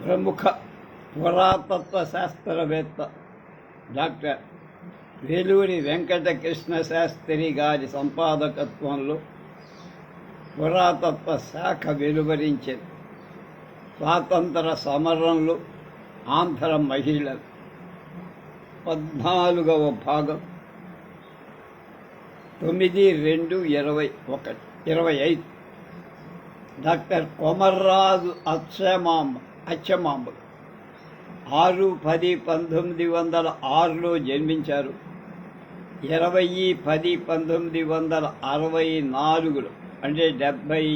ప్రముఖ పురాతత్వ శాస్త్రవేత్త డాక్టర్ వేలూరి వెంకటకృష్ణ శాస్త్రి గారి సంపాదకత్వంలో పురాతత్వ శాఖ వెలువరించింది. స్వాతంత్ర సమరంలో ఆంధ్ర మహిళలు 14వ భాగం 9/2/25 డాక్టర్ కొమర్రాజు అచ్చమాంబ 6-10-1906లో జన్మించారు. 20-10-1964 అంటే 70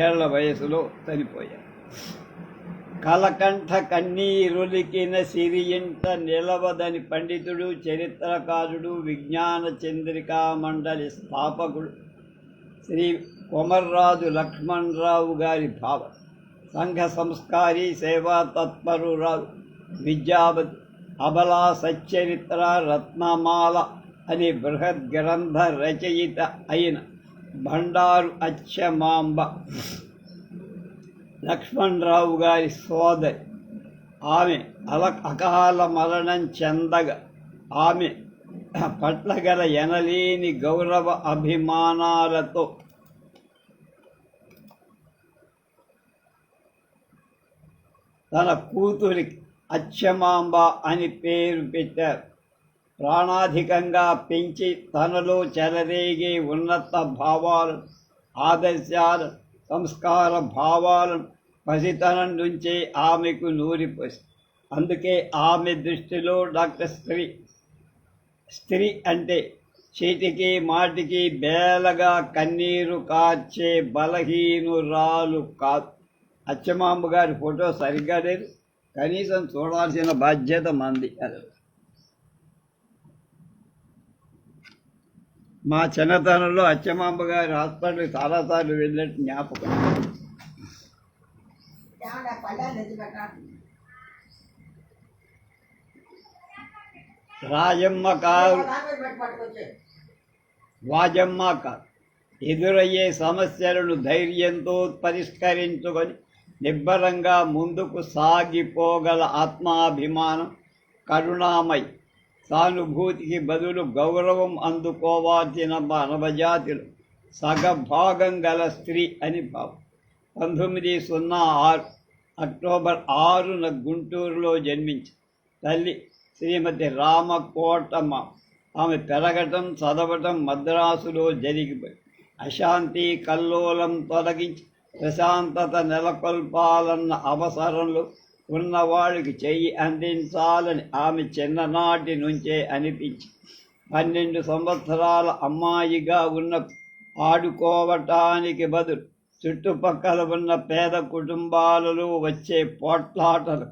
ఏళ్ల వయసులో చనిపోయారు. కలకంఠ కన్నీరులికిన సిరియింట నిలవదని పండితుడు, చరిత్రకారుడు, విజ్ఞాన చంద్రికా మండలి స్థాపకుడు శ్రీ కొమర్రాజు లక్ష్మణరావు గారి భావ సంఘ సంస్కారి, సేవా తత్పరురాలు, విద్యావతి, అబలా సచ్చరిత్ర, రత్నమాల అనే బృహద్ గ్రంథ రచయిత అయిన బండారు అచ్చమాంబ లక్ష్మణరావు గారి సోదరి. ఆమె అకాల మరణం చెందగా ఆమె పట్ల గల ఎనలేని గౌరవ అభిమానాలతో తన కూతురికి అచ్చమాంబ అని పేరు పెట్టారు. ప్రాణాధికంగా పెంచి తనలో చెలరేగే ఉన్నత భావాలను, ఆదర్శాలను, సంస్కార భావాలను పసితనం నుంచే ఆమెకు నూరిపోసి, అందుకే ఆమె దృష్టిలో డాక్టర్ స్త్రీ అంటే చీటికి మాటికి బేలగా కన్నీరు కార్చే బలహీనురాలు కాదు. అచ్చమాంబ గారి ఫోటో సరిగ్గా లేదు, కనీసం చూడాల్సిన బాధ్యత మంది. మా చిన్నతనంలో అచ్చమాంబ గారి హాస్పిటల్కి చాలాసార్లు వెళ్ళినట్టు జ్ఞాపకం. వాజమ్మ కారు ఎదురయ్యే సమస్యలను ధైర్యంతో పరిష్కరించుకొని నిబ్బరంగా ముందుకు సాగిపోగల ఆత్మాభిమానం, కరుణామయి, సానుభూతికి బదులు గౌరవం అందుకోవాల్సిన మానవజాతిలో సగభాగం గల స్త్రీ అని భావం. 1906 అక్టోబర్ 6న గుంటూరులో జన్మించి తల్లి శ్రీమతి రామకోటమ్మ. ఆమె పెరగటం, చదవటం మద్రాసులో జరిగిపోయి అశాంతి కల్లోలం తొలగించి ప్రశాంతత నెలకొల్పాలన్న అవసరంలో ఉన్నవాడికి చెయ్యి అందించాలని ఆమె చిన్ననాటి నుంచే అనిపించి 12 సంవత్సరాల అమ్మాయిగా ఉన్న ఆడుకోవటానికి బదులు చుట్టుపక్కల ఉన్న పేద కుటుంబాలలో వచ్చే పోట్లాటలు,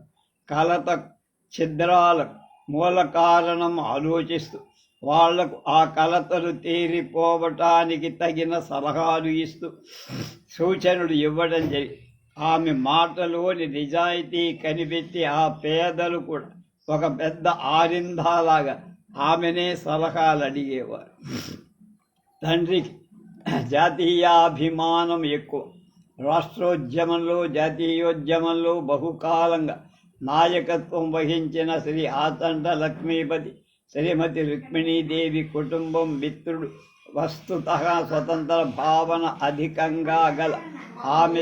కలత ఛిద్రాలకు మూల కారణం ఆలోచిస్తూ వాళ్లకు ఆ కలతలు తీరిపోవటానికి తగిన సలహాలు ఇస్తూ సూచనలు ఇవ్వడం జరిగింది. ఆమె మాటలోని నిజాయితీ కనిపెట్టి ఆ పేదలు కూడా ఒక పెద్ద ఆరిందాలాగా ఆమెనే సలహాలు అడిగేవారు. తండ్రికి జాతీయాభిమానం ఎక్కువ. రాష్ట్రోద్యమంలో, జాతీయోద్యమంలో బహుకాలంగా నాయకత్వం వహించిన శ్రీ ఆచంట లక్ష్మీపతి, శ్రీమతి రుక్మిణీదేవి కుటుంబం మిత్రుడు. వస్తుతః స్వతంత్ర భావన అధికంగా గల ఆమె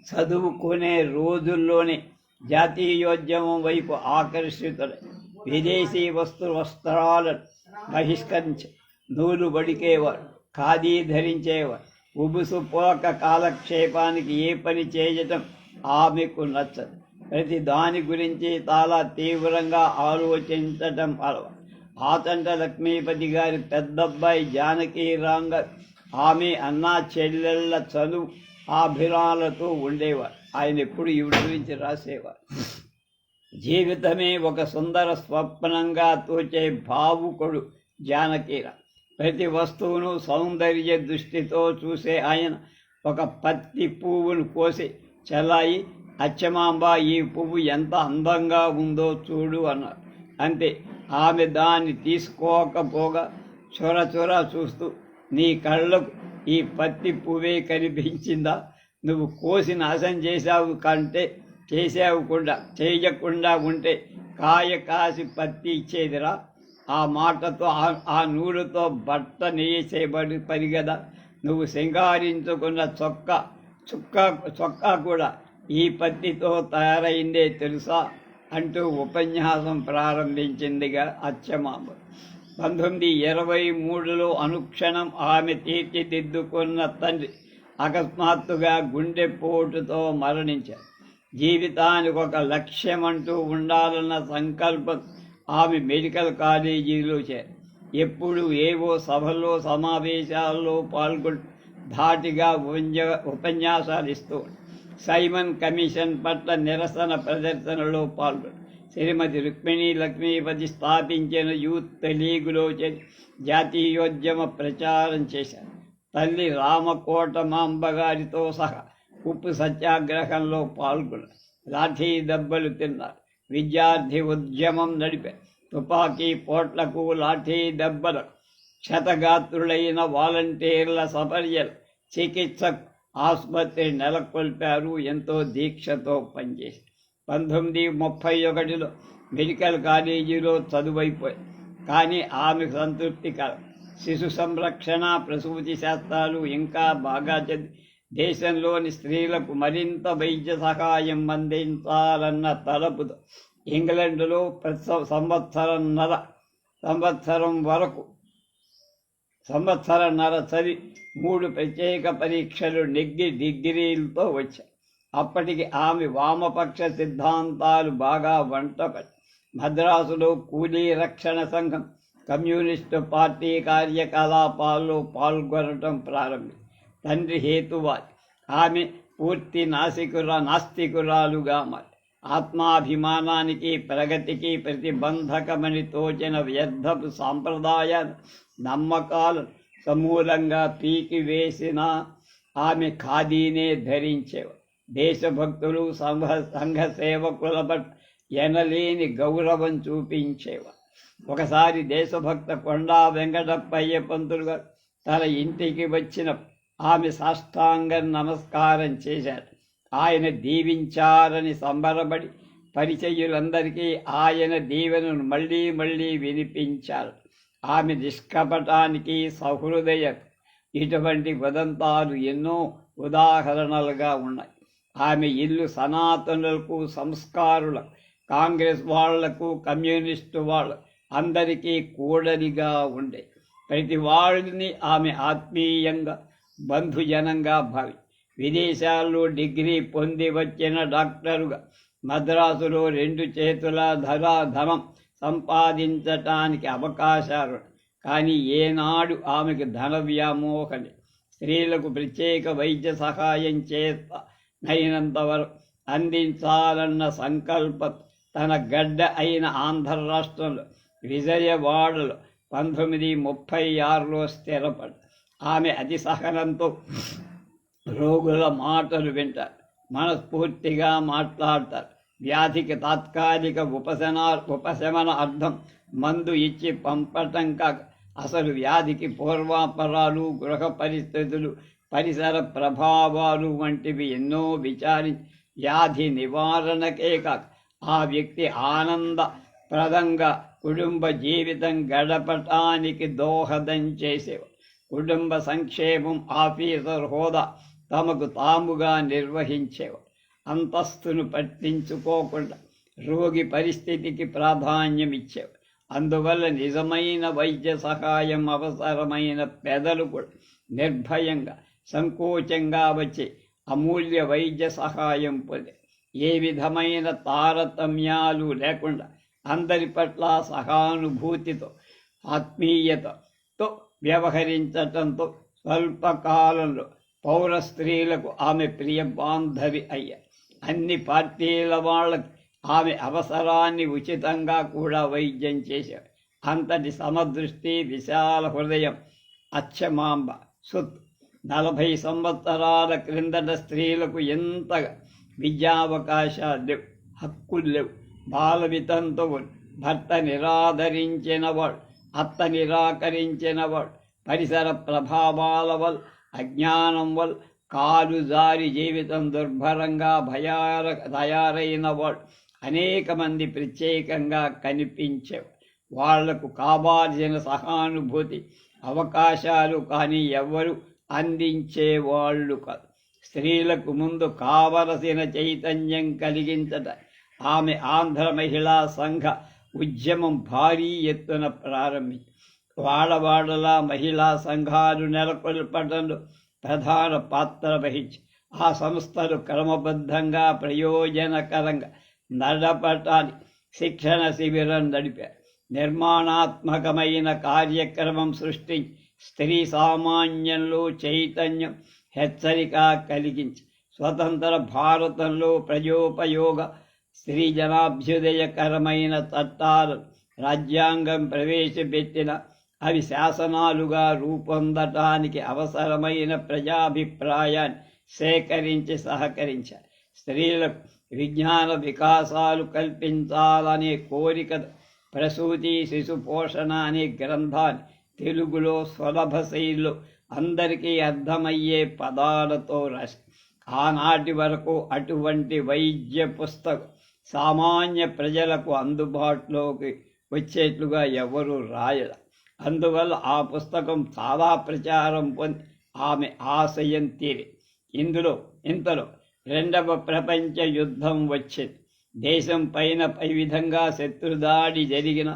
చదువుకునే రోజుల్లోనే జాతీయోద్యమం వైపు ఆకర్షితులై విదేశీ వస్త్రాలను బహిష్కరించి నూలు వడికేవారు, ఖాదీ ధరించేవారు. ఉబుసుపోక కాలక్షేపానికి ఏ పని చేయటం ఆమెకు నచ్చదు. ప్రతి దాని గురించి చాలా తీవ్రంగా ఆలోచించటం అలవాటు. ఆచంట లక్ష్మీపతి గారి పెద్దబ్బాయి జానకీరామ్ గారు ఆమె అన్నా చెల్లెళ్ళ చదువు అభిరాలతో ఉండేవారు. ఆయన ఎప్పుడు ఈవిడ గురించి రాసేవారు. జీవితమే ఒక సుందర స్వప్నంగా తోచే భావుకుడు జానకీరామ్. ప్రతి వస్తువును సౌందర్య దృష్టితో చూసే ఆయన ఒక పత్తి పువ్వును కోసి చల్లాయి, అచ్చమాంబ ఈ పువ్వు ఎంత అందంగా ఉందో చూడు అన్నారు. అంతే, ఆమె దాన్ని తీసుకోకపోగా చొర చొర చూస్తూ, నీ కళ్ళకు ఈ పత్తి పువ్వే కనిపించిందా? నువ్వు కోసి నాశనం చేయకుండా ఉంటే కాయ కాసి పత్తి ఇచ్చేదిరా. ఆ మాటతో ఆ నూలుతో బట్ట నేయబడి పని కదా. నువ్వు సింగారించుకున్న చొక్కా కూడా ఈ పత్తితో తయారైందే తెలుసా అంటూ ఉపన్యాసం ప్రారంభించిందిగా అచ్చమాంబ. 1923లో అనుక్షణం ఆమె తీర్చిదిద్దుకున్న తండ్రి అకస్మాత్తుగా గుండెపోటుతో మరణించారు. జీవితానికి ఒక లక్ష్యం అంటూ ఉండాలన్న సంకల్పం ఆమె మెడికల్ కాలేజీలో చేరి ఎప్పుడు ఏవో సభల్లో సమావేశాల్లో పాల్గొంటూ ధాటిగా ఉపన్యాసాలు ఇస్తూ సైమన్ కమిషన్ పట్ల నిరసన ప్రదర్శనలో పాల్గొని శ్రీమతి రుక్మిణీ లక్ష్మీపతి స్థాపించిన యూత్ లీగులో జాతీయోద్యమ ప్రచారం చేశారు. తల్లి రామకోటమాంబ గారితో సహా ఉప్పు సత్యాగ్రహంలో పాల్గొన్నారు. లాఠీ దెబ్బలు తిన్నారు. విద్యార్థి ఉద్యమం నడిపారు. తుపాకీ పోట్లకు లాఠీ దెబ్బలకు క్షతగాత్రులైన వాలంటీర్ల సపర్యలు చికిత్సకు ఆసుపత్రి నెలకొల్పారు. ఎంతో దీక్షతో పనిచేసి 1931లో మెడికల్ కాలేజీలో చదువైపోయి, కానీ ఆమెకు సంతృప్తికరం. శిశు సంరక్షణ, ప్రసూతి శాస్త్రాలు ఇంకా బాగా చదివి దేశంలోని స్త్రీలకు మరింత వైద్య సహాయం అందించాలన్న తలపుతో ఇంగ్లండ్లో సంవత్సరంన్నర చదివి 3 ప్రత్యేక పరీక్షలు నెగ్గి డిగ్రీలతో వచ్చాయి. అప్పటికి ఆమె వామపక్ష సిద్ధాంతాలు బాగా వంటపడి మద్రాసులో కూలీ రక్షణ సంఘం, కమ్యూనిస్టు పార్టీ కార్యకలాపాల్లో పాల్గొనటం ప్రారంభించింది. తండ్రి హేతువాది, ఆమె పూర్తి నాస్తికురాలుగా మారి ఆత్మాభిమానానికి ప్రగతికి ప్రతిబంధకమని తోచిన వ్యర్థపు సాంప్రదాయాలు నమ్మకాలను సమూలంగా పీకివేసిన ఆమె ఖాదీనే ధరించేవారు. దేశభక్తులు సంఘ సేవకుల పట్ల ఎనలేని గౌరవం చూపించేవారు. ఒకసారి దేశభక్త కొండా వెంకటప్పయ్య పంతులు గారు తన ఇంటికి వచ్చిన ఆమె సాష్టాంగ నమస్కారం చేశారు. ఆయన దీవించారని సంబరపడి పరిచయులందరికీ ఆయన దీవెనను మళ్ళీ మళ్ళీ వినిపించారు. ఆమె నిష్కపటానికి సహృదయ ఇటువంటి ఉదంతాలు ఎన్నో ఉదాహరణలుగా ఉన్నాయి. ఆమె ఇల్లు సనాతనులకు, సంస్కారులకు, కాంగ్రెస్ వాళ్లకు, కమ్యూనిస్టు వాళ్ళ అందరికీ కూడలిగా ఉండే. ప్రతి వాళ్ళని ఆమె ఆత్మీయంగా, బంధుజనంగా భావి విదేశాల్లో డిగ్రీ పొంది వచ్చిన డాక్టరుగా మద్రాసులో 2 చేతుల ధనం సంపాదించటానికి అవకాశాలు. కానీ ఏనాడు ఆమెకు ధన వ్యామోహని. స్త్రీలకు ప్రత్యేక వైద్య సహాయం చేతనైనంతవరకు అందించాలన్న సంకల్పం తన గడ్డ అయిన ఆంధ్ర రాష్ట్రంలో విజయవాడలో 1936లో స్థిరపడి ఆమె అతి సహనంతో రోగుల మాటలు వింటారు, మనస్ఫూర్తిగా మాట్లాడతారు. వ్యాధికి తాత్కాలిక ఉపశమన అర్థం మందు ఇచ్చి పంపటం కాక అసలు వ్యాధికి పూర్వాపరాలు, గృహ పరిస్థితులు, పరిసర ప్రభావాలు వంటివి ఎన్నో విచారించి వ్యాధి నివారణకే కాక ఆ వ్యక్తి ఆనందప్రదంగా కుటుంబ జీవితం గడపటానికి దోహదం చేసేవారు. కుటుంబ సంక్షేమం ఆఫీసర్ హోదా తమకు తాముగా నిర్వహించేవారు. అంతస్తును పట్టించుకోకుండా రోగి పరిస్థితికి ప్రాధాన్యం ఇచ్చేవారు. అందువల్ల నిజమైన వైద్య సహాయం అవసరమైన పెదలు కూడా నిర్భయంగా, సంకోచంగా వచ్చి అమూల్య వైద్య సహాయం పొందే. ఏ విధమైన తారతమ్యాలు లేకుండా అందరి పట్ల సహానుభూతితో, ఆత్మీయతతో వ్యవహరించటంతో స్వల్పకాలంలో పౌర స్త్రీలకు ఆమె ప్రియ బాంధవి అయ్యారు. అన్ని పార్టీల వాళ్ళకి ఆమె అవసరాన్ని ఉచితంగా కూడా వైద్యం చేశారు. అంతటి సమదృష్టి, విశాల హృదయం అచ్చమాంబ సొత్తు. 40 సంవత్సరాల క్రిందట స్త్రీలకు ఎంతగా విద్యావకాశాలు లేవు, హక్కులు లేవు. బాల వితంతువులు, భర్త నిరాదరించినవాడు, అత్త నిరాకరించినవాడు, పరిసర ప్రభావాల వల్ల, అజ్ఞానం వల్ల కాలు జారి జీవితం దుర్భరంగా తయారైనవాడు, అనేక మంది ప్రత్యేకంగా కనిపించేవాడు. వాళ్లకు కావాల్సిన సహానుభూతి, అవకాశాలు కానీ ఎవరు అందించేవాళ్ళు కాదు. స్త్రీలకు ముందు కావలసిన చైతన్యం కలిగించట ఆమె ఆంధ్ర మహిళా సంఘ ఉద్యమం భారీ ఎత్తున ప్రారంభించి వాడవాడలా మహిళా సంఘాలు నెలకొల్పడంలో ప్రధాన పాత్ర వహించి ఆ సంస్థలు క్రమబద్ధంగా ప్రయోజనకరంగా నడపటానికి శిక్షణ శిబిరం నడిపారు. నిర్మాణాత్మకమైన కార్యక్రమం సృష్టించి స్త్రీ సామాన్యంలో చైతన్యం, హెచ్చరిక కలిగించి స్వతంత్ర భారతంలో ప్రజోపయోగ స్త్రీ జనాభ్యుదయకరమైన చట్టాలను రాజ్యాంగం ప్రవేశపెట్టిన అవి శాసనాలుగా రూపొందటానికి అవసరమైన ప్రజాభిప్రాయాన్ని సేకరించి సహకరించారు. స్త్రీలకు విజ్ఞాన వికాసాలు కల్పించాలనే కోరిక ప్రసూతి శిశు పోషణ అనే గ్రంథాన్ని తెలుగులో సులభ శైలిలో అందరికీ అర్థమయ్యే పదాలతో రాసి ఆనాటి వరకు అటువంటి వైద్య పుస్తకం సామాన్య ప్రజలకు అందుబాటులోకి వచ్చేట్లుగా ఎవరూ రాయడం. అందువల్ల ఆ పుస్తకం చాలా ప్రచారం పొంది ఆమె ఆశయం తీరి. ఇంతలో రెండవ ప్రపంచ యుద్ధం వచ్చింది. దేశం పైన పై విధంగా శత్రుదాడి జరిగిన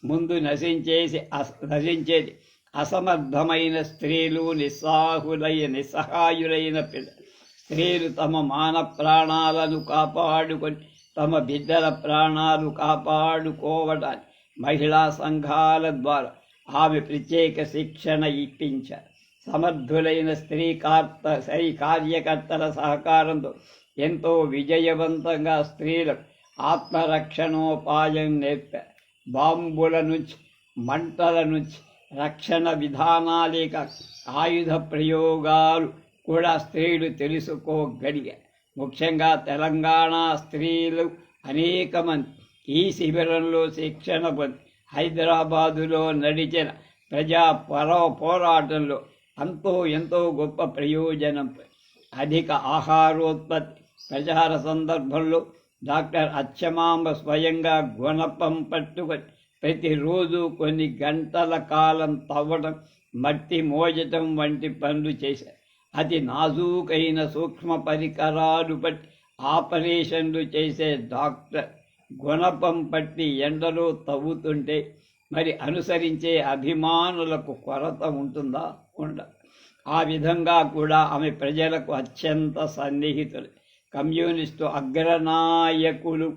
ముందు నశించేది అసమర్థమైన స్త్రీలు, నిస్సహాయులైన పిల్లలు. స్త్రీలు తమ మాన ప్రాణాలను కాపాడుకొని తమ బిడ్డల ప్రాణాలు కాపాడుకోవడానికి మహిళా సంఘాల ద్వారా ఆమె ప్రత్యేక శిక్షణ ఇప్పించారు. సమర్థులైన స్త్రీ కార్యకర్తల సహకారంతో ఎంతో విజయవంతంగా స్త్రీలకు ఆత్మరక్షణోపాయం నేర్పారు. బాంబుల నుంచి, మంటల నుంచి రక్షణ విధానాలేక ఆయుధ ప్రయోగాలు కూడా స్త్రీలు తెలుసుకోగలిగారు. ముఖ్యంగా తెలంగాణ స్త్రీలు అనేక మంది ఈ శిబిరంలో శిక్షణ పొంది హైదరాబాదులో నడిచిన ప్రజా పోరాటంలో ఎంతో గొప్ప ప్రయోజనం. అధిక ఆహారోత్పత్తి ప్రచార సందర్భంలో డాక్టర్ అచ్చమాంబ స్వయంగా గుణపం పట్టుకొని ప్రతిరోజు కొన్ని గంటల కాలం తవ్వడం, మట్టి మోయటం వంటి పనులు చేశారు. అతి నాజూకైన సూక్ష్మ పరికరాలు బట్టి ఆపరేషన్లు చేసే డాక్టర్ గుణపం పట్టి ఎండలో తవ్వుతుంటే మరి అనుసరించే అభిమానులకు కొరత ఉంటుందా? ఉండదు. ఆ విధంగా కూడా ఆమె ప్రజలకు అత్యంత సన్నిహితులు. కమ్యూనిస్టు అగ్రనాయకులు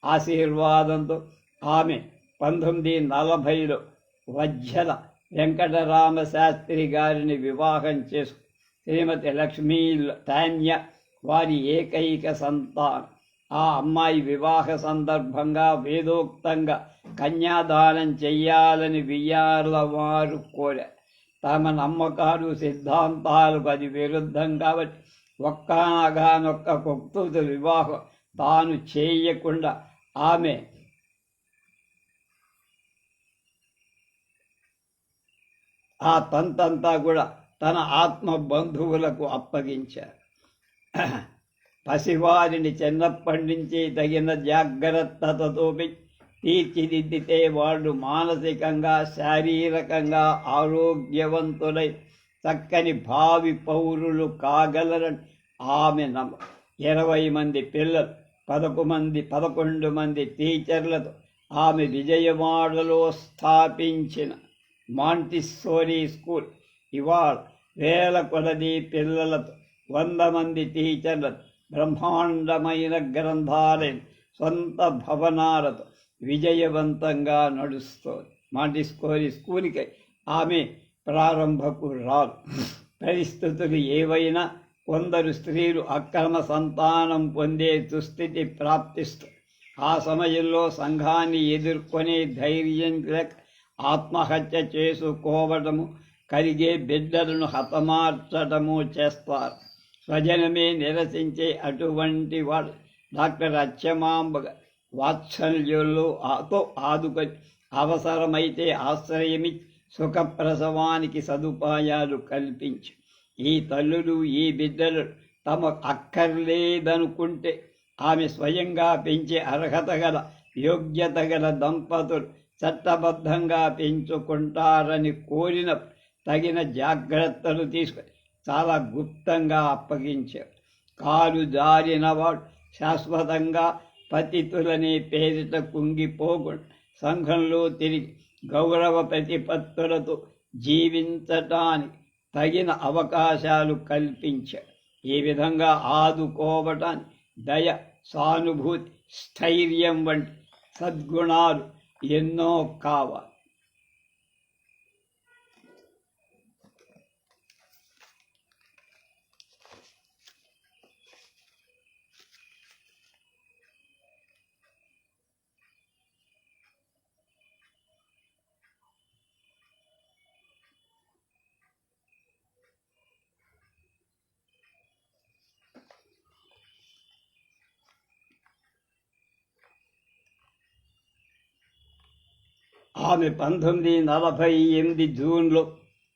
ఆశీర్వాదంతో ఆమె 1940లో వజ్జల వెంకటరామ శాస్త్రి గారిని వివాహం చేసుకు శ్రీమతి లక్ష్మీ తాన్య వారి ఏకైక సంతానం. ఆ అమ్మాయి వివాహ సందర్భంగా వేదోక్తంగా కన్యాదానం చెయ్యాలని వియ్యాల వారు కోరారు. తమ నమ్మకాలు సిద్ధాంతాలకు అది విరుద్ధం కాబట్టి ఒక్కనగానొక్క ప్రకృతి వివాహం తాను చేయకుండా ఆమె ఆ తంతంతా కూడా తన ఆత్మ బంధువులకు అప్పగించారు. పసివారిని చిన్నప్పటి నుంచి తగిన జాగ్రత్తతో తీర్చిదిద్దితే వాళ్ళు మానసికంగా, శారీరకంగా ఆరోగ్యవంతులై చక్కని భావి పౌరులు కాగలరని ఆమె నమ్మకం. 20 మంది పిల్లలు, 11 మంది టీచర్లతో ఆమె విజయవాడలో స్థాపించిన మాంటిస్సోరీ స్కూల్ ఇవాళ వేల కొలది పిల్లలతో, 100 మంది టీచర్లతో, బ్రహ్మాండమైన గ్రంథాలయం, సొంత భవనాలతో విజయవంతంగా నడుస్తోంది. మాంటిస్సోరీ స్కూల్కి ఆమె ప్రారంభకురాలు. పరిస్థితులు ఏవైనా కొందరు స్త్రీలు అక్రమ సంతానం పొందే దుస్థితి ప్రాప్తిస్తుంది. ఆ సమయంలో సంఘాన్ని ఎదుర్కొనే ధైర్యం లేక ఆత్మహత్య చేసుకోవడము, కలిగే బిడ్డలను హతమార్చడము చేస్తారు. స్వజనమే నిరసించే అటువంటి వాడు డాక్టర్ అచ్చమాంబ వాత్సల్యంలో ఆదుకొని అవసరమైతే ఆశ్రయమి సుఖప్రసవానికి సదుపాయాలు కల్పించి ఈ తల్లులు ఈ బిడ్డలు తమకు అక్కర్లేదనుకుంటే ఆమె స్వయంగా పెంచే అర్హత గల యోగ్యత గల దంపతులు చట్టబద్ధంగా పెంచుకుంటారని కోరిన తగిన జాగ్రత్తలు తీసుకొని చాలా గుప్తంగా అప్పగించారు. కాలు జారిన వాడు శాశ్వతంగా పతితులనే పేరిట కుంగిపోకుండా సంఘంలో తిరిగి గౌరవ ప్రతిపత్తులతో జీవించటానికి తగిన అవకాశాలు కల్పించారు. ఈ విధంగా ఆదుకోవటానికి దయ, సానుభూతి, స్థైర్యం వంటి సద్గుణాలు ఎన్నో కావాలి. ఆమె 1948 జూన్లో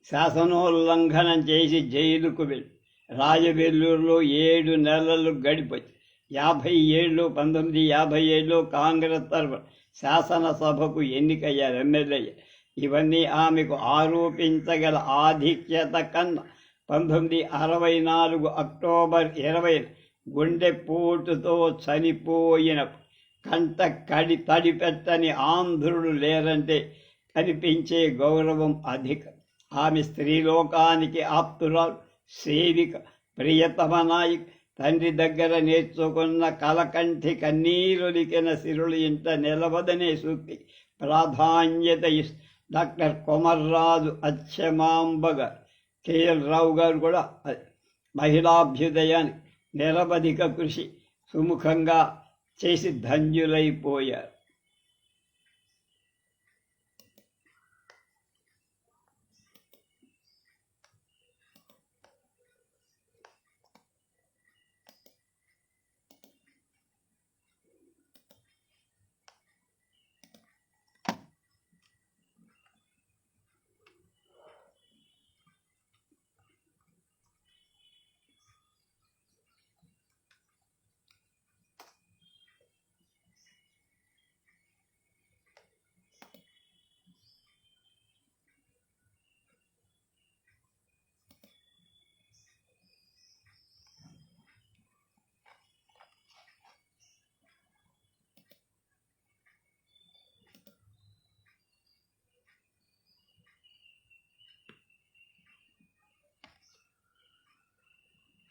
శాసనోల్లంఘనం చేసి జైలుకు వెళ్ళి రాజవెల్లూరులో 7 నెలలు గడిపోయి 1957లో కాంగ్రెస్ తరఫున శాసనసభకు ఎన్నికయ్యారు, ఎమ్మెల్యే. ఇవన్నీ ఆమెకు ఆరోపించగల ఆధిక్యత కన్నా 1964 అక్టోబర్ 20 గుండెపోటుతో చనిపోయినప్పుడు కంట తడిపెట్టని ఆంధ్రుడు లేరంటే కనిపించే గౌరవం అధికం. ఆమె స్త్రీలోకానికి ఆప్తురాలు, సేవిక, ప్రియతమ నాయక్. తండ్రి దగ్గర నేర్చుకున్న కలకంఠి కన్నీరులికిన సిరులు ఇంట నిలవదనే సూక్తి ప్రాధాన్యత ఇస్తూ డాక్టర్ కొమర్రాజు అచ్చమాంబ గారు, కేఎల్ రావు గారు కూడా మహిళాభ్యుదయానికి నిరవధిక కృషి సుముఖంగా చేసి ధన్యులైపోయారు.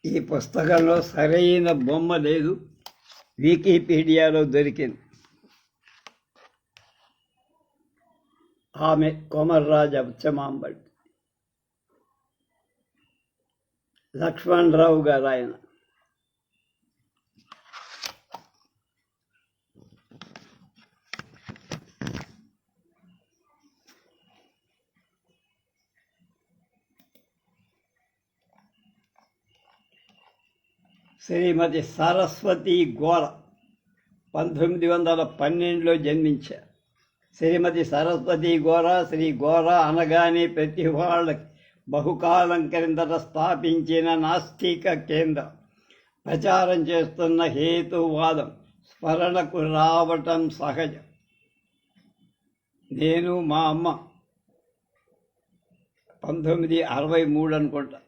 ఈ పుస్తకంలో సరైన బొమ్మ లేదు, వికీపీడియాలో దొరికింది. ఆమె కొమర్రాజు అచ్చమాంబ, లక్ష్మణరావు గారు ఆయన. శ్రీమతి సరస్వతి గోర 1912లో జన్మించారు. శ్రీమతి సరస్వతి గోర, శ్రీ గోర అనగానే ప్రతి వాళ్ళకి బహుకాలం క్రిందట స్థాపించిన నాస్తిక కేంద్రం ప్రచారం చేస్తున్న హేతువాదం స్మరణకు రావటం సహజం. నేను మా అమ్మ 1963 అనుకుంటా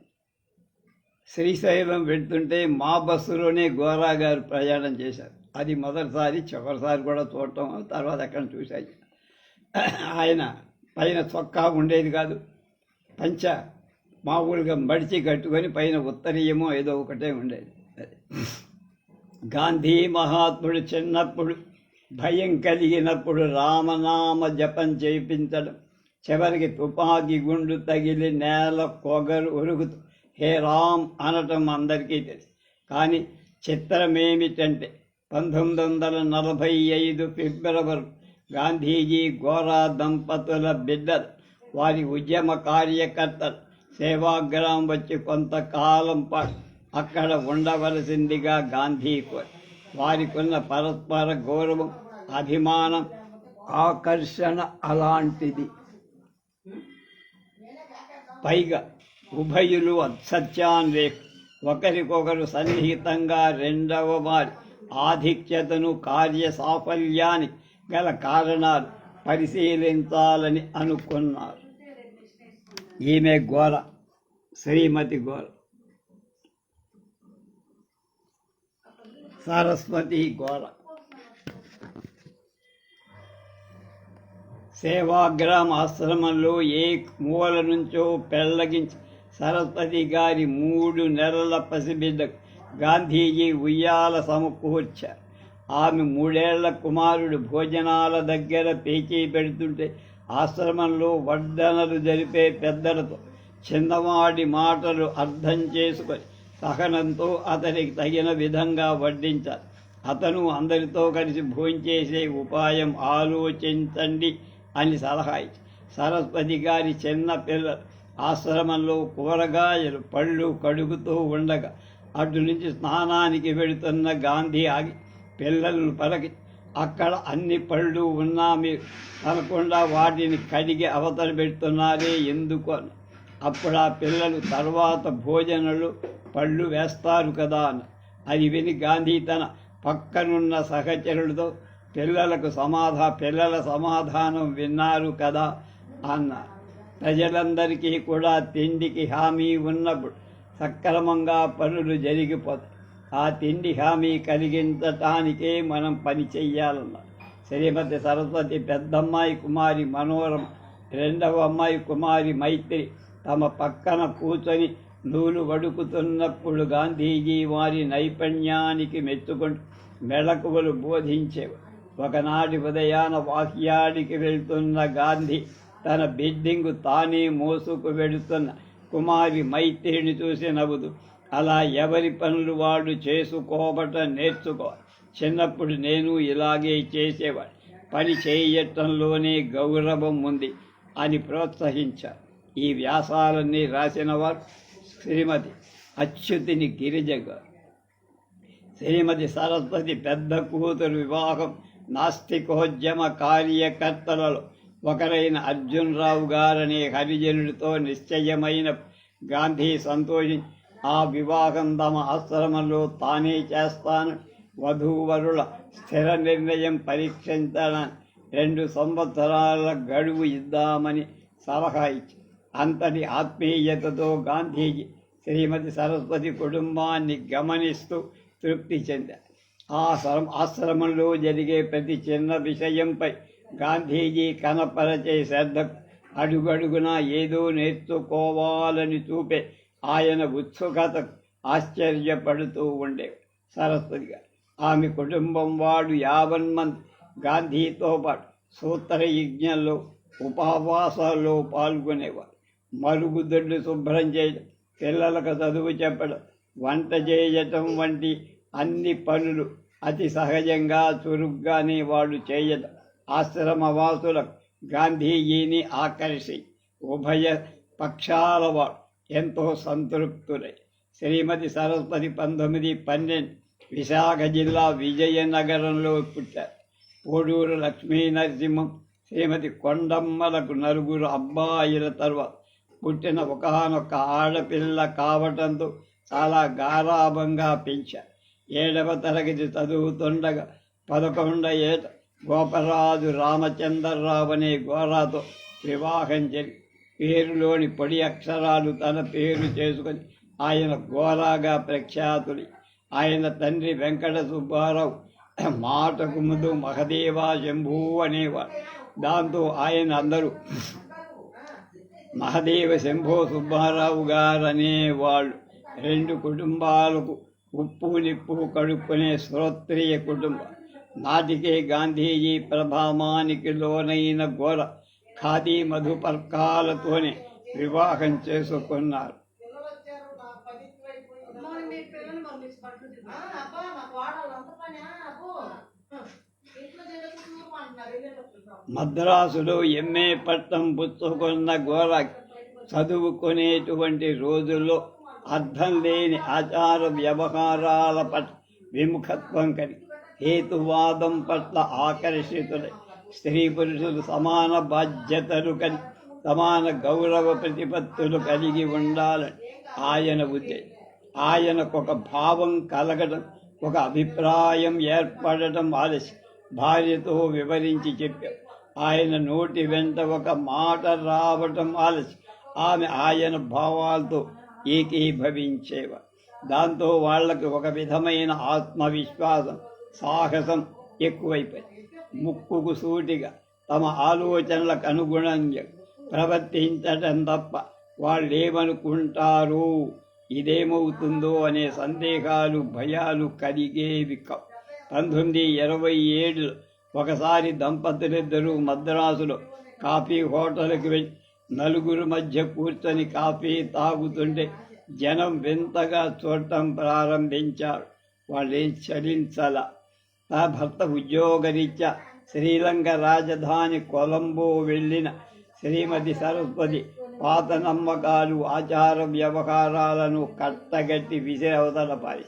శ్రీశైలం వెళ్తుంటే మా బస్సులోనే గోరా గారు ప్రయాణం చేశారు. అది మొదటిసారి, చివరిసారి కూడా చూడటం, తర్వాత ఎక్కడ చూశాయి. ఆయన పైన చొక్కా ఉండేది కాదు, పంచ మామూలుగా మడిచి కట్టుకొని పైన ఉత్తరీయమో ఏదో ఒకటే ఉండేది. గాంధీ మహాత్ముడు చిన్నప్పుడు భయం కలిగినప్పుడు రామనామ జపం చేయించడం, చివరికి తుపాకీ గుండు తగిలి నేల పొగరు ఉరుగుతూ హే రామ్ అనటం అందరికీ తెలుసు. కానీ చిత్రమేమిటంటే 1945 ఫిబ్రవరి గాంధీజీ గోరా దంపతుల బిడ్డలు, వారి ఉద్యమ కార్యకర్తలు సేవాగ్రామం వచ్చి కొంతకాలం పాటు అక్కడ ఉండవలసిందిగా గాంధీ కోరి వారికి ఉన్న పరస్పర గౌరవం, అభిమానం, ఆకర్షణ అలాంటిది. పైగా ఉభయులు అసత్యాన్వేష, ఒకరికొకరు సన్నిహితంగా రెండవ వారి ఆధిక్యతను, కార్య సాఫల్యానికి గల కారణాలు పరిశీలించాలని అనుకున్నారు. ఈమె గోర, శ్రీమతి గోర. సరస్వతి గోర సేవాగ్రామ ఆశ్రమంలో ఏ మూల నుంచో పెళ్లగించి సరస్వతి గారి 3 నెలల పసిబిడ్డకు గాంధీజీ ఉయ్యాల సమకూర్చారు. ఆమె 3 ఏళ్ల కుమారుడు భోజనాల దగ్గర పేచీ పెడుతుంటే ఆశ్రమంలో వడ్డనలు జరిపే పెద్దలతో చిన్నవాడి మాటలు అర్థం చేసుకొని సహనంతో అతనికి తగిన విధంగా వడ్డించారు. అతను అందరితో కలిసి భోంచేసే ఉపాయం ఆలోచించండి అని సలహా ఇచ్చి, సరస్వతి గారి చిన్న పిల్లలు ఆశ్రమంలో కూరగాయలు పళ్ళు కడుగుతూ ఉండగా అటు నుంచి స్నానానికి వెళుతున్న గాంధీ ఆగి పిల్లలను పలకి, అక్కడ అన్ని పళ్ళు ఉన్నా మీరు అనకుండా వాటిని కడిగి అవతల పెడుతున్నారే ఎందుకు అని. అప్పుడు ఆ పిల్లలు తర్వాత భోజనాలు పళ్ళు వేస్తారు కదా అని. అది విని గాంధీ తన పక్కనున్న సహచరులతో పిల్లల సమాధానం విన్నారు కదా అన్నారు. ప్రజలందరికీ కూడా తిండికి హామీ ఉన్నప్పుడు సక్రమంగా పనులు జరిగిపోతాయి. ఆ తిండి హామీ కలిగించటానికే మనం పని చెయ్యాలన్నారు. శ్రీమతి సరస్వతి పెద్దమ్మాయి కుమారి మనోరమ, రెండవ అమ్మాయి కుమారి మైత్రి తమ పక్కన కూర్చొని నూలు వడుకుతున్నప్పుడు గాంధీజీ వారి నైపుణ్యానికి మెచ్చుకుంటూ మెళకువలు బోధించేవారు. ఒకనాటి ఉదయాన వాక్యానికి వెళ్తున్న గాంధీ తన బిడ్డింగు తానే మోసుకు వెళుతున్న కుమారి మైత్రిని చూసి నవ్వుతూ, అలా ఎవరి పనులు వాడు చేసుకోవటం నేర్చుకోవాలి. చిన్నప్పుడు నేను ఇలాగే చేసేవాడు, పని చేయటంలోనే గౌరవం ఉంది అని ప్రోత్సహించారు. ఈ వ్యాసాలన్నీ రాసిన వారు శ్రీమతి అచ్యుతిని గిరిజ గారు. శ్రీమతి సరస్వతి పెద్ద కూతురు వివాహం నాస్తికోద్యమ కార్యకర్తలలో ఒకరైన అర్జున్ రావు గారనే హరిజనుడితో నిశ్చయమైన గాంధీ సంతోషించి ఆ వివాహం తమ ఆశ్రమంలో తానే చేస్తాను, వధూవరుల స్థిర నిర్ణయం పరీక్షించడానికి 2 సంవత్సరాల గడువు ఇద్దామని సలహా ఇచ్చి, అంతటి ఆత్మీయతతో గాంధీజీ శ్రీమతి సరస్వతి కుటుంబాన్ని గమనిస్తూ తృప్తి చెందారు. ఆ ఆశ్రమంలో జరిగే ప్రతి చిన్న విషయంపై గాంధీజీ కనపరచే శ్రద్ధకు అడుగడుగునా ఏదో నేర్చుకోవాలని చూపే ఆయన ఉత్సుకతకు ఆశ్చర్యపడుతూ ఉండేవి. సరస్వతి గారు, ఆమె కుటుంబం వాడు 50 మంది గాంధీతో పాటు సూత్రయజ్ఞంలో ఉపవాసాల్లో పాల్గొనేవారు. మరుగుదొడ్లు శుభ్రం చేయడం, పిల్లలకు చదువు చెప్పడం, వంట చేయటం వంటి అన్ని పనులు అతి సహజంగా చురుగ్గానే వాళ్ళు చేయడం ఆశ్రమవాసులకు గాంధీజీని ఆకర్షి ఉభయ పక్షాల వాడు ఎంతో సంతృప్తులై శ్రీమతి సరస్వతి 1912 విశాఖ జిల్లా విజయనగరంలో పుట్టారు. పోడూరు లక్ష్మీ నరసింహం, శ్రీమతి కొండమ్మలకు 4 అబ్బాయిల తర్వాత పుట్టిన ఒకనొక ఆడపిల్ల కావటంతో చాలా గారాభంగా పెంచారు. 7వ తరగతి చదువుతుండగా 11 ఏట గోపరాజు రామచంద్రరావు అనే గోరాతో వివాహం జరిగి పేరులోని పొడి అక్షరాలు తన పేరు చేసుకొని ఆయన గోరాగా ప్రఖ్యాతులు. ఆయన తండ్రి వెంకట సుబ్బారావు మాటకు ముందు మహదేవ శంభూ అనేవాడు. దాంతో ఆయన అందరూ మహదేవ శంభో సుబ్బారావు గారు అనేవాళ్ళు. 2 కుటుంబాలకు ఉప్పు నిప్పు కడుక్కునే శ్రోత్రియ కుటుంబం. నాటికే గాంధీజీ ప్రభావానికి లోనైన గోర ఖాదీ మధుపర్కాలతోనే వివాహం చేసుకున్నారు. మద్రాసులో ఎంఏ పట్టం పుచ్చుకున్న గోర చదువుకునేటువంటి రోజుల్లో అర్థం లేని ఆచార వ్యవహారాల పట్ల విముఖత్వం కలిగి హేతువాదం పట్ల ఆకర్షితులై స్త్రీ పురుషులు సమాన బాధ్యతలు సమాన గౌరవ ప్రతిపత్తులు కలిగి ఉండాలని ఆయన ఉద్దేశం. ఆయనకు ఒక భావం కలగడం, ఒక అభిప్రాయం ఏర్పడటం ఆలస్యం. భార్యతో వివరించి చెప్పారు. ఆయన నోటి వెంట ఒక మాట రావటం ఆలస్యం. ఆమె ఆయన భావాలతో ఏకీభవించేవారు. దాంతో వాళ్ళకి ఒక విధమైన ఆత్మవిశ్వాసం, సాహసం ఎక్కువైపోయింది. ముక్కుకు సూటిగా తమ ఆలోచనలకు అనుగుణంగా ప్రవర్తించటం తప్ప వాళ్ళేమనుకుంటారు, ఇదేమవుతుందో అనే సందేహాలు, భయాలు కలిగేవి కావు. 1927లో ఒకసారి దంపతులిద్దరూ మద్రాసులో కాఫీ హోటల్కి వెళ్ళి నలుగురు మధ్య కూర్చొని కాఫీ తాగుతుంటే జనం వింతగా చూడటం ప్రారంభించారు. వాళ్ళేం చలించాల. నా భర్త ఉద్యోగరీత్యా శ్రీలంక రాజధాని కొలంబో వెళ్ళిన శ్రీమతి సరస్వతి పాత నమ్మకాలు, ఆచార వ్యవహారాలను కట్టగట్టి విసిరవతల పారి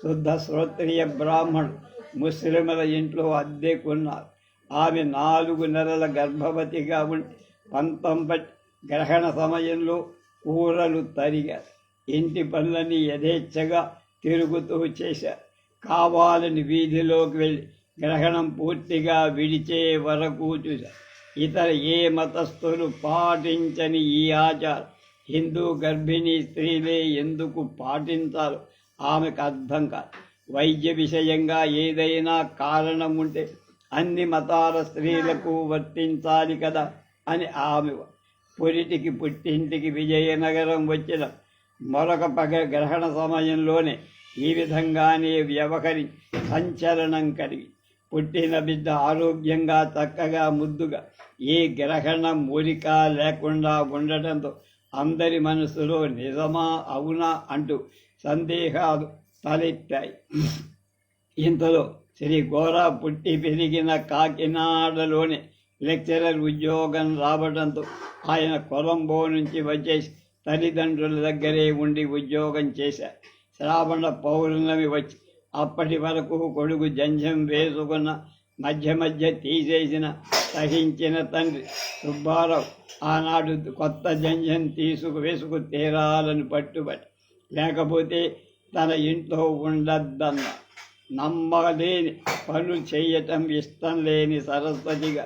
శుద్ధ శ్రోత్రియ బ్రాహ్మణుడు ముస్లింల ఇంట్లో అద్దెకున్నారు. ఆమె 4 నెలల గర్భవతిగా ఉండి పంతం బట్టి గ్రహణ సమయంలో కూరలు తరిగారు. ఇంటి పనులని యథేచ్ఛగా తిరుగుతూ చేశారు. కావాలని వీధిలోకి వెళ్ళి గ్రహణం పూర్తిగా విడిచే వరకు చూశారు. ఇతర ఏ మతస్థులు పాటించని ఈ ఆచారం హిందూ గర్భిణీ స్త్రీలే ఎందుకు పాటించాలో ఆమెకు అర్థం కాదు. వైద్య విషయంగా ఏదైనా కారణం ఉంటే అన్ని మతాల స్త్రీలకు వర్తించాలి కదా అని ఆమె పుట్టింటికి విజయనగరం వచ్చిన మరొక గ్రహణ సమయంలోనే ఈ విధంగానే వ్యవహరి సంచలనం కలిగి పుట్టిన బిడ్డ ఆరోగ్యంగా చక్కగా ముద్దుగా ఏ గ్రహణ మూలిక లేకుండా ఉండటంతో అందరి మనసులో నిజమా అవునా అంటూ సందేహాలు తలెత్తాయి. ఇంతలో శ్రీ గోరా పుట్టి పెరిగిన కాకినాడలోనే లెక్చరర్ ఉద్యోగం రావడంతో ఆయన కొలంబో నుంచి వచ్చేసి తల్లిదండ్రుల దగ్గరే ఉండి ఉద్యోగం చేశారు. శ్రావణ పౌర్ణమి వచ్చి అప్పటి వరకు కొడుకు జంజం వేసుకున్న మధ్య తీసేసిన సహించిన తండ్రి సుబ్బారావు ఆనాడు కొత్త జంజం వేసుకు తీరాలని పట్టుబట్టి, లేకపోతే తన ఇంట్లో ఉండద్దన్న నమ్మలేని పనులు చేయటం ఇష్టం లేని సరస్వతిగా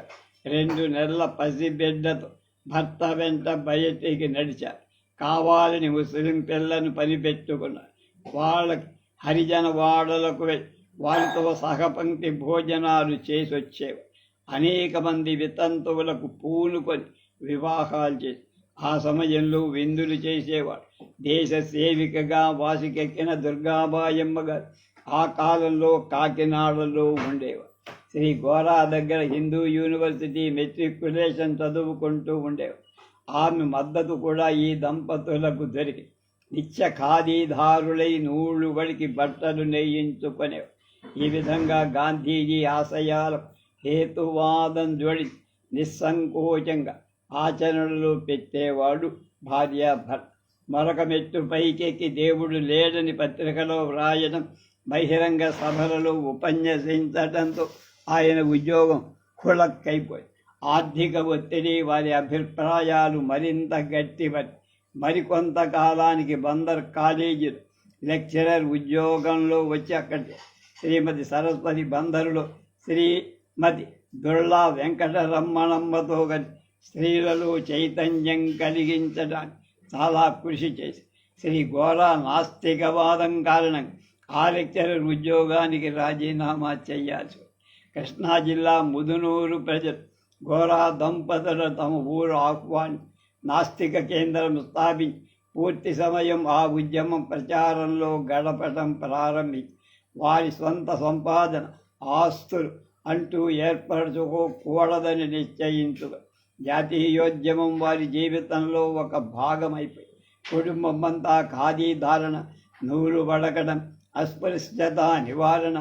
2 నెలల పసిబిడ్డతో భర్త వెంట బయటికి నడిచారు. కావాలని ముస్లిం పిల్లను పనిపెట్టుకున్నారు. వాళ్ళకి హరిజన వాడలకు వెళ్ళి వారితో సహపంక్తి భోజనాలు చేసి వచ్చేవారు. అనేక మంది వితంతువులకు పూనుకొని వివాహాలు చేసి ఆ సమయంలో విందులు చేసేవాడు. దేశ సేవికగా వాసికెక్కిన దుర్గాబాయమ్మ గారు ఆ కాలంలో కాకినాడలో ఉండేవారు. శ్రీ గోరా దగ్గర హిందూ యూనివర్సిటీ మెట్రికులేషన్ చదువుకుంటూ ఉండేవారు. ఆమె మద్దతు కూడా ఈ దంపతులకు దొరికి నిత్య ఖాదీదారులై నూళ్ళు వడికి బట్టలు నేయించుకునేవారు. ఈ విధంగా గాంధీజీ ఆశయాల హేతువాదం జోడి నిస్సంకోచంగా ఆచరణలో పెట్టేవాడు భార్యాభర్త. మరొక మెట్టు పైకెక్కి దేవుడు లేడని పత్రికలో వ్రాయడం, బహిరంగ సభలలో ఉపన్యసించడంతో ఆయన ఉద్యోగం కుళక్కైపోయి ఆర్థిక ఒత్తిడి, వారి అభిప్రాయాలు మరింత గట్టిపడి మరికొంతకాలానికి బందర్ కాలేజీలో లెక్చరర్ ఉద్యోగంలో వచ్చి అక్కడ శ్రీమతి సరస్వతి బందరులో శ్రీమతి దుర్లా వెంకటరమణమ్మతో కలిసి స్త్రీలలో చైతన్యం కలిగించడానికి చాలా కృషి చేసి శ్రీ గోరా నాస్తికవాదం కారణంగా ఆ లెక్చరర్ ఉద్యోగానికి రాజీనామా చేయాల్సి. కృష్ణా జిల్లా ముదునూరు ప్రజలు గోరా దంపతులు తమ ఊరు ఆహ్వాని నాస్తిక కేంద్రం స్థాపించి పూర్తి సమయం ఆ ఉద్యమం ప్రచారంలో గడపటం ప్రారంభించి వారి స్వంత సంపాదన, ఆస్తులు అంటూ ఏర్పరచుకోకూడదని నిశ్చయించుగా జాతీయోద్యమం వారి జీవితంలో ఒక భాగమైపోయి కుటుంబం అంతా ఖాదీ ధారణ, నూలు వడకడం, అస్పృశ్యత నివారణ,